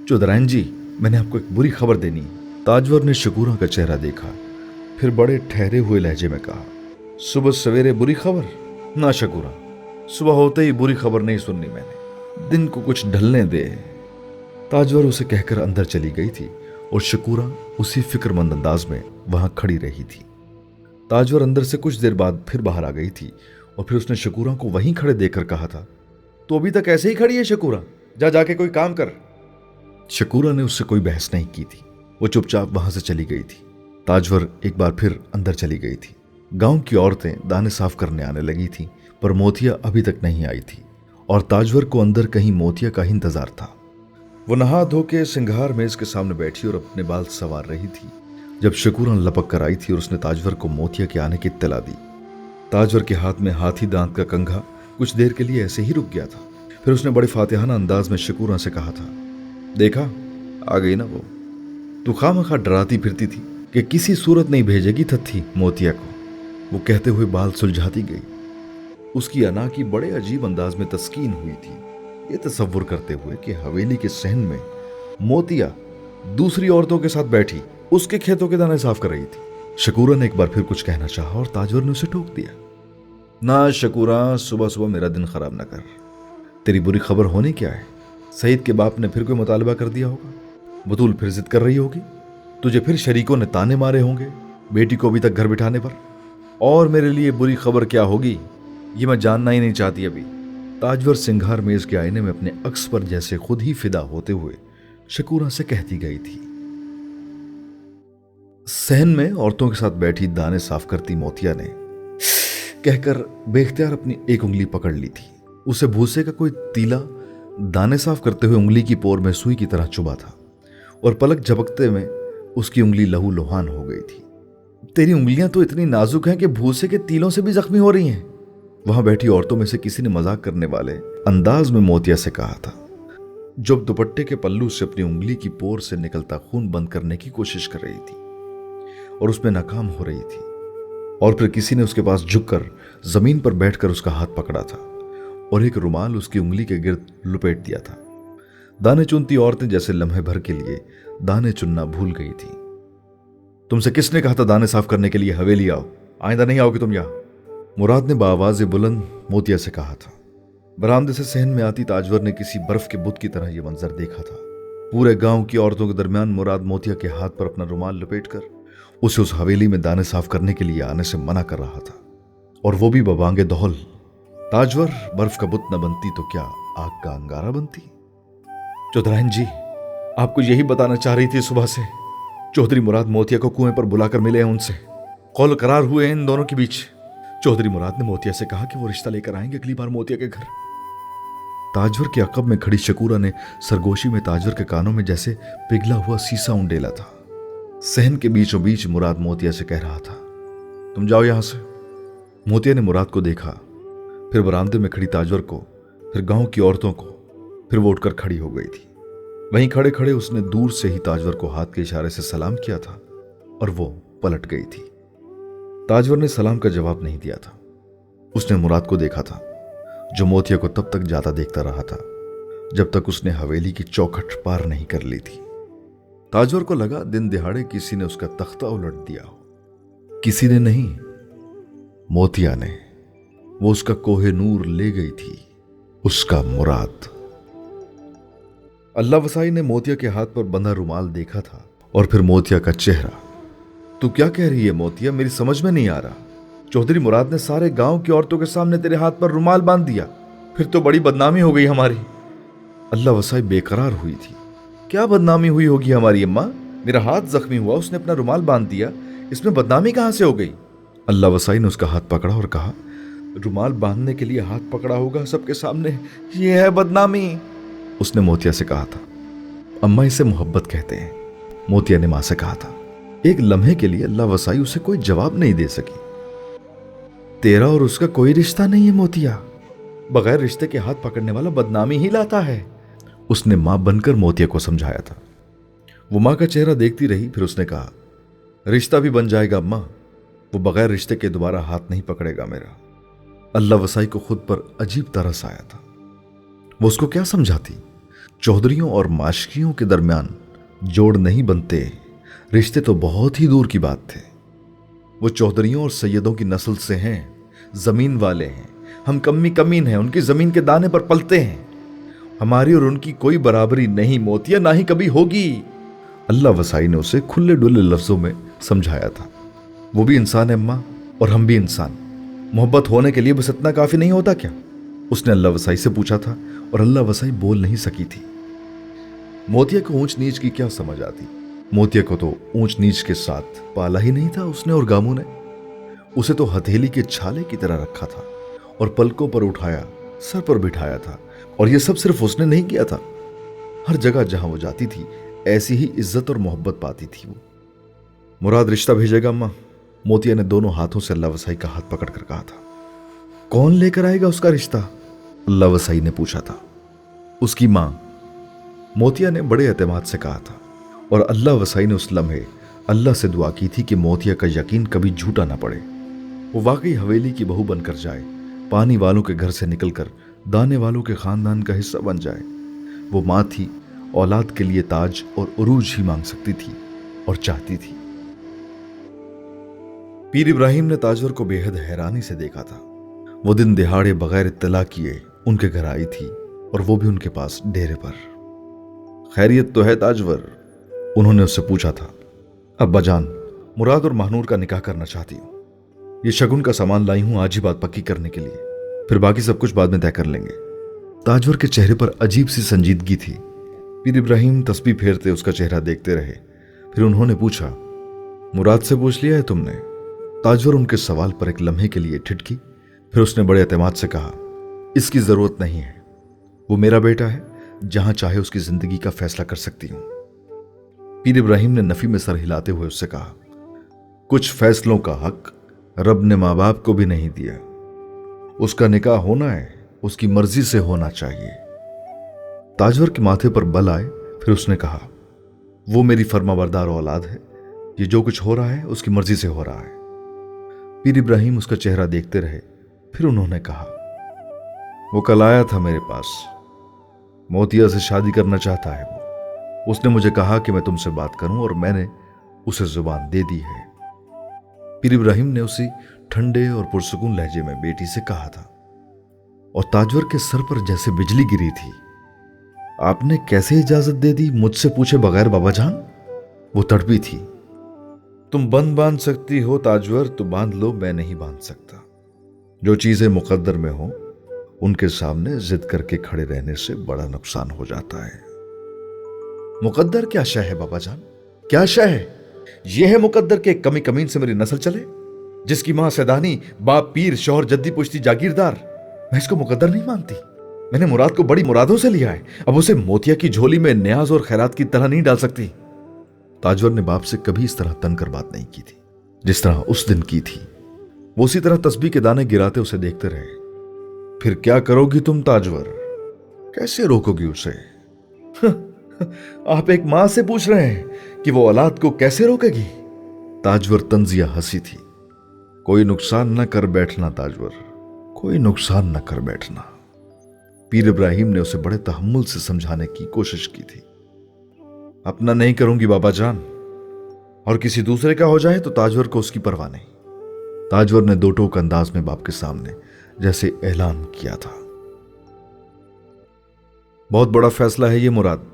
चौधराइन जी, मैंने आपको एक बुरी खबर देनी है। ताजवर ने शकूरा का चेहरा देखा, फिर बड़े ठहरे हुए लहजे में कहा, सुबह सवेरे बुरी खबर? ना शकूरा, सुबह होते ही बुरी खबर नहीं सुननी मैंने, दिन को कुछ ढलने दे। ताजवर उसे कहकर अंदर चली गई थी और शकूरा उसी फिक्रमंद अंदाज में वहां खड़ी रही थी। ताजवर अंदर से कुछ देर बाद फिर बाहर आ गई थी और फिर उसने शकूरा को वहीं खड़े देखकर कहा था, तो अभी तक ऐसे ही खड़ी है शकूरा, जा जाके कोई काम कर। शकूरा ने उससे कोई बहस नहीं की थी, वो चुपचाप वहां से चली गई थी। ताजवर एक बार फिर अंदर चली गई थी। गांव की औरतें दाने साफ करने आने लगी थी, पर मोतिया अभी तक नहीं आई थी और ताजवर को अंदर कहीं मोतिया का ही इंतजार था। वो नहा धो के सिंगार मेज के सामने बैठी और अपने बाल संवार रही थी जब शकूरा लपक कर आई थी और उसने ताजवर को मोतिया के आने की इत्तला दी। ताजवर के हाथ में हाथी दांत का कंघा कुछ देर के लिए ऐसे ही रुक गया था। फिर उसने बड़े फातिहाना अंदाज में शकूरा से कहा था, देखा आ गई ना वो, तू खामखा डराती फिरती थी कि किसी सूरत नहीं भेजेगी थत्थी मोतिया को। वो कहते हुए बाल सुलझाती गई। उसकी अना की बड़े अजीब अंदाज में तस्कीन हुई थी, ये तसव्वुर करते हुए कि हवेली के सहन में मोतिया दूसरी औरतों के साथ बैठी उसके खेतों के दाने साफ कर रही थी। शकूरा ने एक बार फिर कुछ कहना चाहा और ताजवर ने उसे टोक दिया। ना शकूरा, सुबह सुबह मेरा दिन खराब ना कर। तेरी बुरी खबर होने क्या है? सईद के बाप ने फिर कोई मुतालबा कर दिया होगा, बतूल फिर जिद कर रही होगी, तुझे फिर शरीकों ने ताने मारे होंगे बेटी को अभी तक घर बिठाने पर। और मेरे लिए बुरी खबर क्या होगी ये मैं जानना ही नहीं चाहती अभी। ताजवर सिंगार मेज के आईने में अपने अक्स पर जैसे खुद ही फिदा होते हुए शकूरा से कहती गई थी। सहन में औरतों के साथ बैठी दाने साफ करती मोतिया ने कहकर बेख्तियार अपनी एक उंगली पकड़ ली थी। उसे भूसे का कोई तीला दाने साफ करते हुए उंगली की पोर में सुई की तरह चुभा था और पलक झपकते में उसकी उंगली लहू लुहान हो गई थी। तेरी उंगलियां तो इतनी नाजुक हैं कि भूसे के तीलों से भी जख्मी हो रही हैं। वहां बैठी औरतों में से किसी ने मजाक करने वाले अंदाज में मोतिया से कहा था, जब दुपट्टे के पल्लू से अपनी उंगली की पोर से निकलता खून बंद करने की कोशिश कर रही थी और उसमें नाकाम हो रही थी। और फिर किसी ने उसके पास झुककर जमीन पर बैठकर उसका हाथ पकड़ा था और एक रुमाल उसकी उंगली के गिर्द लुपेट दिया था। दाने चुनती औरतें जैसे लम्हे भर के लिए दाने चुनना भूल गई थी। तुमसे किसने कहा था दाने साफ करने के लिए हवेली आओ? आइंदा नहीं आओगे तुम यहां, मुराद ने बाआवाज़ बुलंद मोतिया से कहा था। बरामदे से सहन में आती ताजवर ने किसी बर्फ के बुत की तरह यह मंजर देखा था। पूरे गांव की औरतों के दरमियान मुराद मोतिया के हाथ पर अपना रुमाल लपेटकर उसे उस हवेली में दाने साफ करने के लिए आने से मना कर रहा था, और वो भी बबांगे दौल। ताजवर बर्फ का बुत न बनती तो क्या आग का अंगारा बनती। चौधराइन जी, आपको यही बताना चाह रही थी सुबह से। चौधरी मुराद मोतिया को कुएं पर बुलाकर मिले हैं, उनसे कौल करार हुए हैं इन दोनों के बीच। चौधरी मुराद ने मोतिया से कहा कि वो रिश्ता लेकर आएंगे अगली बार मोतिया के घर। ताजवर के अकब में खड़ी शकूरा ने सरगोशी में ताजवर के कानों में जैसे पिघला हुआ सीसा उंडेला था। सहन के बीचों बीच मुराद मोतिया से कह रहा था, तुम जाओ यहां से। मोतिया ने मुराद को देखा, फिर बरामदे में खड़ी ताजवर को, फिर गांव की औरतों को, फिर वो उठकर खड़ी हो गई थी। वहीं खड़े खड़े उसने दूर से ही ताजवर को हाथ के इशारे से सलाम किया था और वो पलट गई थी। ताजवर ने सलाम का जवाब नहीं दिया था। उसने मुराद को देखा था, जो मोतिया को तब तक जाता देखता रहा था जब तक उसने हवेली की चौखट पार नहीं कर ली थी। ताजवर को लगा दिन दिहाड़े किसी ने उसका तख्ता उलट दिया हो। किसी ने नहीं, मोतिया ने। वो उसका कोहे नूर ले गई थी, उसका मुराद। अल्लाह वसाई ने मोतिया के हाथ पर बंधा रुमाल देखा था और फिर मोतिया का चेहरा। तू क्या कह रही है मोतिया, मेरी समझ में नहीं आ रहा। चौधरी मुराद ने सारे गांव की औरतों के सामने तेरे हाथ पर रुमाल बांध दिया, फिर तो बड़ी बदनामी हो गई हमारी। अल्लाह वसाई बेकरार हुई थी। क्या बदनामी हुई होगी हमारी अम्मा? मेरा हाथ जख्मी हुआ, उसने अपना रुमाल बांध दिया, इसमें बदनामी कहां से हो गई? अल्लाह वसाई ने उसका हाथ पकड़ा और कहा, रुमाल बांधने के लिए हाथ पकड़ा होगा सबके सामने, ये है बदनामी। उसने मोतिया से कहा था, अम्मा इसे मोहब्बत कहते हैं। मोतिया ने मां से कहा था। एक लम्हे के लिए अल्लाह वसाई उसे कोई जवाब नहीं दे सकी। तेरा और उसका कोई रिश्ता नहीं है मोतिया, बगैर रिश्ते के हाथ पकड़ने वाला बदनामी ही लाता है। उसने मां बनकर मोतिया को समझाया था। वो मां का चेहरा देखती रही, फिर उसने कहा, रिश्ता भी बन जाएगा अम्मा, वो बगैर रिश्ते के दोबारा हाथ नहीं पकड़ेगा मेरा। अल्लाह वसाई को खुद पर अजीब तरस आया था। वो उसको क्या समझाती? चौधरियों और माशकियों के दरमियान जोड़ नहीं बनते, रिश्ते तो बहुत ही दूर की बात थे। वो चौधरियों और सैयदों की नस्ल से हैं, जमीन वाले हैं, हम कमी कमीन हैं, उनकी जमीन के दाने पर पलते हैं। हमारी और उनकी कोई बराबरी नहीं मोतिया, ना ही कभी होगी। अल्लाह वसाई ने उसे खुले डुले लफ्जों में समझाया था। वो भी इंसान है अम्मा, और हम भी इंसान। मोहब्बत होने के लिए बस इतना काफी नहीं होता क्या? उसने अल्लाह वसाई से पूछा था, और अल्लाह वसाई बोल नहीं सकी थी। मोतिया को ऊंच नीच की क्या समझ आती? मोतिया को तो ऊंच नीच के साथ पाला ही नहीं था उसने और गामू ने। उसे तो हथेली के छाले की तरह रखा था और पलकों पर उठाया, सर पर बिठाया था। और यह सब सिर्फ उसने नहीं किया था। हर जगह जहां वो जाती थी ऐसी ही इज्जत और मोहब्बत पाती थी वो। मुराद रिश्ता भेजेगा अम्मा? मोतिया ने दोनों हाथों से अल्लाह वसाई का हाथ पकड़कर कहा था। कौन लेकर आएगा उसका रिश्ता? अल्लाह वसाई ने पूछा था। उसकी मां, मोतिया ने बड़े एतमाद से कहा था। और अल्लाह वसाई ने उस लम्हे अल्लाह से दुआ की थी कि मोतिया का यकीन कभी झूठा ना पड़े। वो वाकई हवेली की बहू बनकर जाए, पानी वालों के घर से निकलकर दाने वालों के खानदान का हिस्सा बन जाए। वो मां थी, औलाद के लिए ताज और उरूज ही मांग सकती थी और चाहती थी। पीर इब्राहिम ने ताजवर को बेहद हैरानी से देखा था। वो दिन दिहाड़े बगैर इत्तला किए उनके घर आई थी, और वो भी उनके पास डेरे पर। खैरियत तो है ताजवर? उन्होंने उससे पूछा था। अब्बा जान, मुराद और महानूर का निकाह करना चाहती हूं। ये शगुन का सामान लाई हूं आज ही बात पक्की करने के लिए, फिर बाकी सब कुछ बाद में तय कर लेंगे। ताजवर के चेहरे पर अजीब सी संजीदगी थी। पीर इब्राहिम तस्बीह फेरते उसका चेहरा देखते रहे। फिर उन्होंने पूछा, मुराद से पूछ लिया है तुमने? ताजवर उनके सवाल पर एक लम्हे के लिए ठिठकी। फिर उसने बड़े एतमाद से कहा, इसकी जरूरत नहीं है। वो मेरा बेटा है, जहां चाहे उसकी जिंदगी का फैसला कर सकती हूं। पीर इब्राहिम ने नफी में सर हिलाते हुए उससे कहा, कुछ फैसलों का हक रब ने माँ बाप को भी नहीं दिया। उसका निकाह होना है, उसकी मर्जी से होना चाहिए। ताजवर के माथे पर बल आए। फिर उसने कहा, वो मेरी फर्माबरदार औलाद है, ये जो कुछ हो रहा है उसकी मर्जी से हो रहा है। पीर इब्राहिम उसका चेहरा देखते रहे। फिर उन्होंने कहा, वो कल आया था मेरे पास, मोतिया से शादी करना चाहता है वो। उसने मुझे कहा कि मैं तुमसे बात करूं, और मैंने उसे जुबान दे दी है। पीर इब्राहिम ने उसी ठंडे और पुरसुकून लहजे में बेटी से कहा था, और ताजवर के सर पर जैसे बिजली गिरी थी। आपने कैसे इजाजत दे दी मुझसे पूछे बगैर बाबा जान? वो तड़पी थी। तुम बंद बांध सकती हो ताजवर, तो बांध लो, मैं नहीं बांध सकता। जो चीजें मुकद्दर में हो उनके सामने जिद करके खड़े रहने से बड़ा नुकसान हो जाता है। मुकद्दर क्या शय है बाबा जान? क्या शय है? यह है मुकद्दर के कमी कमीन से मेरी नस्ल चले, जिसकी मां सैदानी, बाप पीर, शौहर जद्दी पुश्ती जागीरदार। मैं इसको मुकद्दर नहीं मानती। मैंने मुराद को बड़ी मुरादों से लिया है, अब उसे मोतिया की झोली में न्याज और खैरात की तरह नहीं डाल सकती। ताजवर ने बाप से कभी इस तरह तनकर बात नहीं की थी जिस तरह उस दिन की थी। वो उसी तरह तस्बीह के दाने गिराते उसे देखते रहे। फिर क्या करोगी तुम ताजवर? कैसे रोकोगी उसे? आप एक मां से पूछ रहे हैं कि वो औलाद को कैसे रोकेगी? ताजवर तंजिया हंसी थी। कोई नुकसान न कर बैठना ताजवर, कोई नुकसान न कर बैठना। पीर इब्राहिम ने उसे बड़े तहम्मुल से समझाने की कोशिश की थी। अपना नहीं करूंगी बाबा जान, और किसी दूसरे का हो जाए तो ताजवर को उसकी परवाह नहीं। ताजवर ने दो टोक अंदाज में बाप के सामने जैसे ऐलान किया था। बहुत बड़ा फैसला है ये मुराद,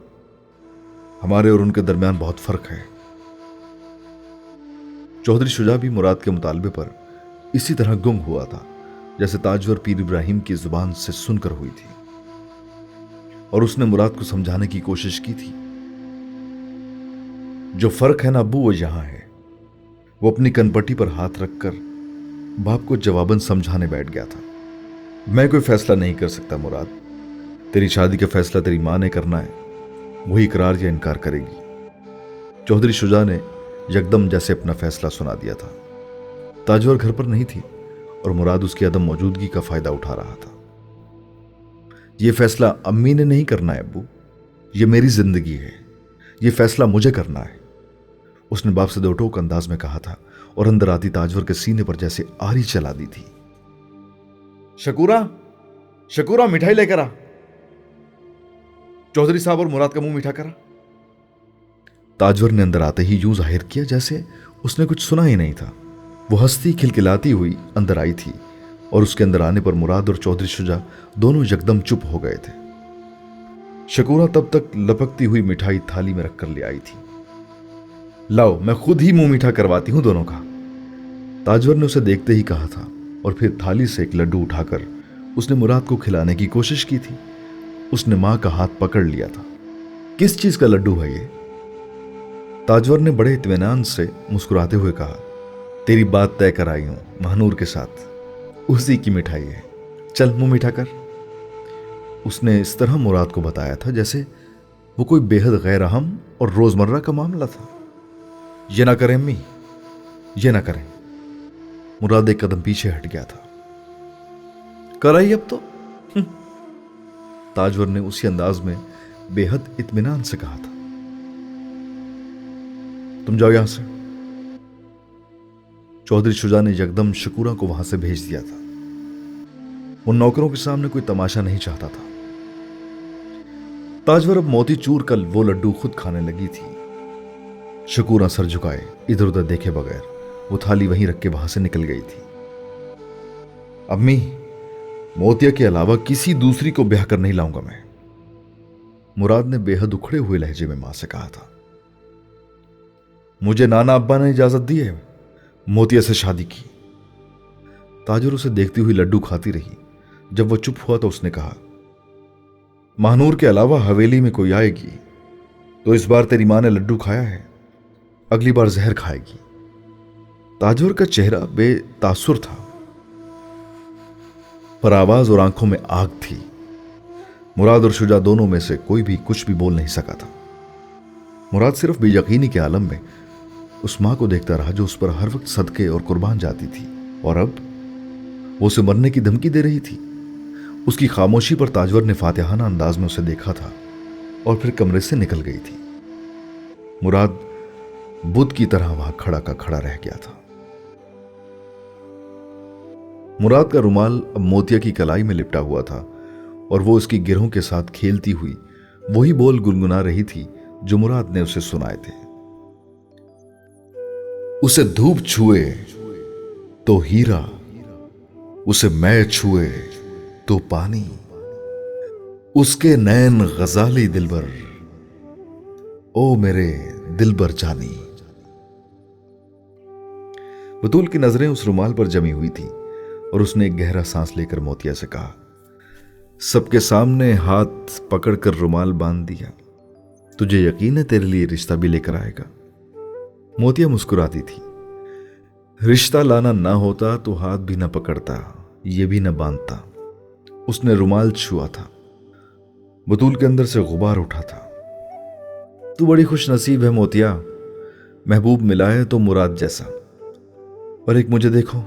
हमारे और उनके दरमियान बहुत फर्क है। चौधरी शुजा भी मुराद के मुतालबे पर इसी तरह गुम हुआ था जैसे ताजवर पीर इब्राहिम की जुबान से सुनकर हुई थी, और उसने मुराद को समझाने की कोशिश की थी। जो फर्क है ना अब्बू, वो यहां है। वो अपनी कनपट्टी पर हाथ रखकर बाप को जवाबन समझाने बैठ गया था। मैं कोई फैसला नहीं कर सकता मुराद, तेरी शादी का फैसला तेरी मां ने करना है, वही इकरार या इनकार करेगी। चौधरी शुजा ने यकदम जैसे अपना फैसला सुना दिया था। ताजवर घर पर नहीं थी और मुराद उसकी अदम मौजूदगी का फायदा उठा रहा था। यह फैसला अम्मी ने नहीं करना है अब्बू, यह मेरी जिंदगी है, यह फैसला मुझे करना है, उसने बाप से दो टोक अंदाज में कहा था, और अंदर आती ताजवर के सीने पर जैसे आरी चला दी थी। शकूरा, शकूरा, मिठाई लेकर आ। चौधरी साहब और मुराद का मुंह मीठा करा। ताजवर ने अंदर आते ही यूं जाहिर किया जैसे उसने कुछ सुना ही नहीं था। वो हंसती खिलखिलाती हुई अंदर आई थी और उसके अंदर आने पर मुराद और चौधरी शुजा दोनों यकदम चुप हो गए थे। शकूरा तब तक लपकती हुई मिठाई थाली में रखकर ले आई थी। लाओ, मैं खुद ही मुंह मीठा करवाती हूं दोनों का, ताजवर ने उसे देखते ही कहा था और फिर थाली से एक लड्डू उठाकर उसने मुराद को खिलाने की कोशिश की थी। उसने मां का हाथ पकड़ लिया था। किस चीज का लड्डू है ये? ताजवर ने बड़े इत्मीनान से मुस्कुराते हुए कहा, तेरी बात तय कर आई हूं महानूर के साथ, उसी की मिठाई है, चल मुंह मीठा कर। उसने इस तरह मुराद को बताया था जैसे वो कोई बेहद गैर अहम और रोजमर्रा का मामला था। ये ना करें अम्मी, ये ना करें। मुराद एक कदम पीछे हट गया था। कराई अब तो, ताजवर ने उसी अंदाज में बेहद इत्मीनान से कहा था। तुम जाओ यहां से। चौधरी शुजा ने यकदम शकूरा को वहां से भेज दिया था। उन नौकरों के सामने कोई तमाशा नहीं चाहता था। ताजवर अब मोती चूर कर वो लड्डू खुद खाने लगी थी। शकूरा सर झुकाए इधर उधर देखे बगैर वो थाली वहीं रख के वहां से निकल गई थी। अम्मी, मोतिया के अलावा किसी दूसरी को ब्याह कर नहीं लाऊंगा मैं, मुराद ने बेहद उखड़े हुए लहजे में मां से कहा था। मुझे नाना अब्बा ने इजाजत दी है मोतिया से शादी की। ताजवर उसे देखती हुई लड्डू खाती रही। जब वो चुप हुआ तो उसने कहा, महानूर के अलावा हवेली में कोई आएगी तो इस बार तेरी मां ने लड्डू खाया है, अगली बार जहर खाएगी। ताजवर का चेहरा बेतासुर था, पर आवाज और आंखों में आग थी। मुराद और शुजा दोनों में से कोई भी कुछ भी बोल नहीं सका था। मुराद सिर्फ बेयकीनी के आलम में उस मां को देखता रहा जो उस पर हर वक्त सदके और कुर्बान जाती थी, और अब वो उसे मरने की धमकी दे रही थी। उसकी खामोशी पर ताजवर ने फातिहाना अंदाज में उसे देखा था और फिर कमरे से निकल गई थी। मुराद बुद्ध की तरह वहां खड़ा का खड़ा रह गया था। मुराद का रुमाल अब मोतिया की कलाई में लिपटा हुआ था और वो उसकी गिरों के साथ खेलती हुई वही बोल गुनगुना रही थी जो मुराद ने उसे सुनाए थे। उसे धूप छुए तो हीरा, उसे मैं छुए तो पानी, उसके नैन गजाली दिलबर, ओ मेरे दिलबर जानी। बतूल की नजरें उस रुमाल पर जमी हुई थी और उसने एक गहरा सांस लेकर मोतिया से कहा, सबके सामने हाथ पकड़कर रुमाल बांध दिया, तुझे यकीन है तेरे लिए रिश्ता भी लेकर आएगा? मोतिया मुस्कुराती थी। रिश्ता लाना ना होता तो हाथ भी ना पकड़ता, ये भी ना बांधता। उसने रुमाल छुआ था। बतूल के अंदर से गुबार उठा था। तू बड़ी खुश नसीब है मोतिया, महबूब मिला है तो मुराद जैसा। और एक मुझे देखो,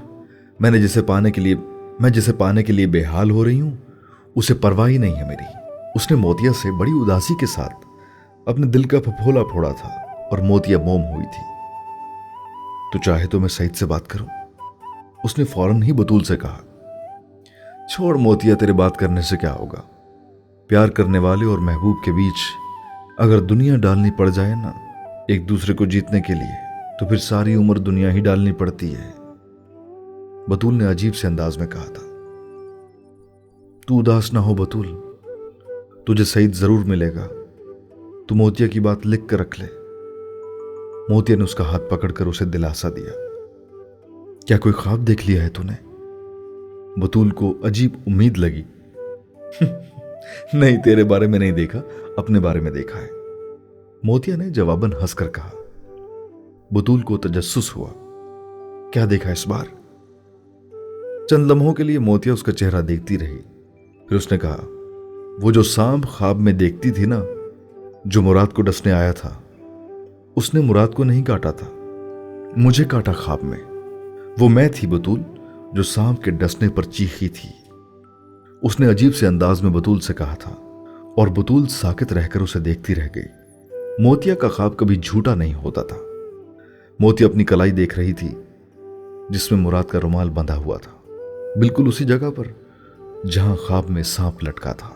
मैं जिसे पाने के लिए बेहाल हो रही हूं उसे परवाह ही नहीं है मेरी। उसने मोतिया से बड़ी उदासी के साथ अपने दिल का फफोला फोड़ा था और मोतिया मोम हुई थी। तू चाहे तो मैं सईद से बात करूं? उसने फौरन ही बतूल से कहा। छोड़ मोतिया, तेरे बात करने से क्या होगा? प्यार करने वाले और महबूब के बीच अगर दुनिया डालनी पड़ जाए ना एक दूसरे को जीतने के लिए, तो फिर सारी उम्र दुनिया ही डालनी पड़ती है, बतूल ने अजीब से अंदाज में कहा था। तू उदास ना हो बतूल, तुझे सईद जरूर मिलेगा। तू मोतिया की बात लिख कर रख ले। मोतिया ने उसका हाथ पकड़कर उसे दिलासा दिया। क्या कोई ख्वाब देख लिया है तूने? बतूल को अजीब उम्मीद लगी। नहीं, तेरे बारे में नहीं देखा, अपने बारे में देखा है, मोतिया ने जवाबन हंसकर कहा। बतूल को तजस्सुस हुआ। क्या देखा इस बार? चंद लम्हों के लिए मोतिया उसका चेहरा देखती रही। फिर उसने कहा, वो जो सांप ख्वाब में देखती थी ना, जो मुराद को डसने आया था, उसने मुराद को नहीं काटा था, मुझे काटा ख्वाब में। वो मैं थी बतूल जो सांप के डसने पर चीखी थी। उसने अजीब से अंदाज में बतूल से कहा था और बतूल साकित रहकर उसे देखती रह गई। मोतिया का ख्वाब कभी झूठा नहीं होता था। मोतिया अपनी कलाई देख रही थी जिसमें मुराद का रुमाल बंधा हुआ था, बिल्कुल उसी जगह पर जहां ख्वाब में सांप लटका था।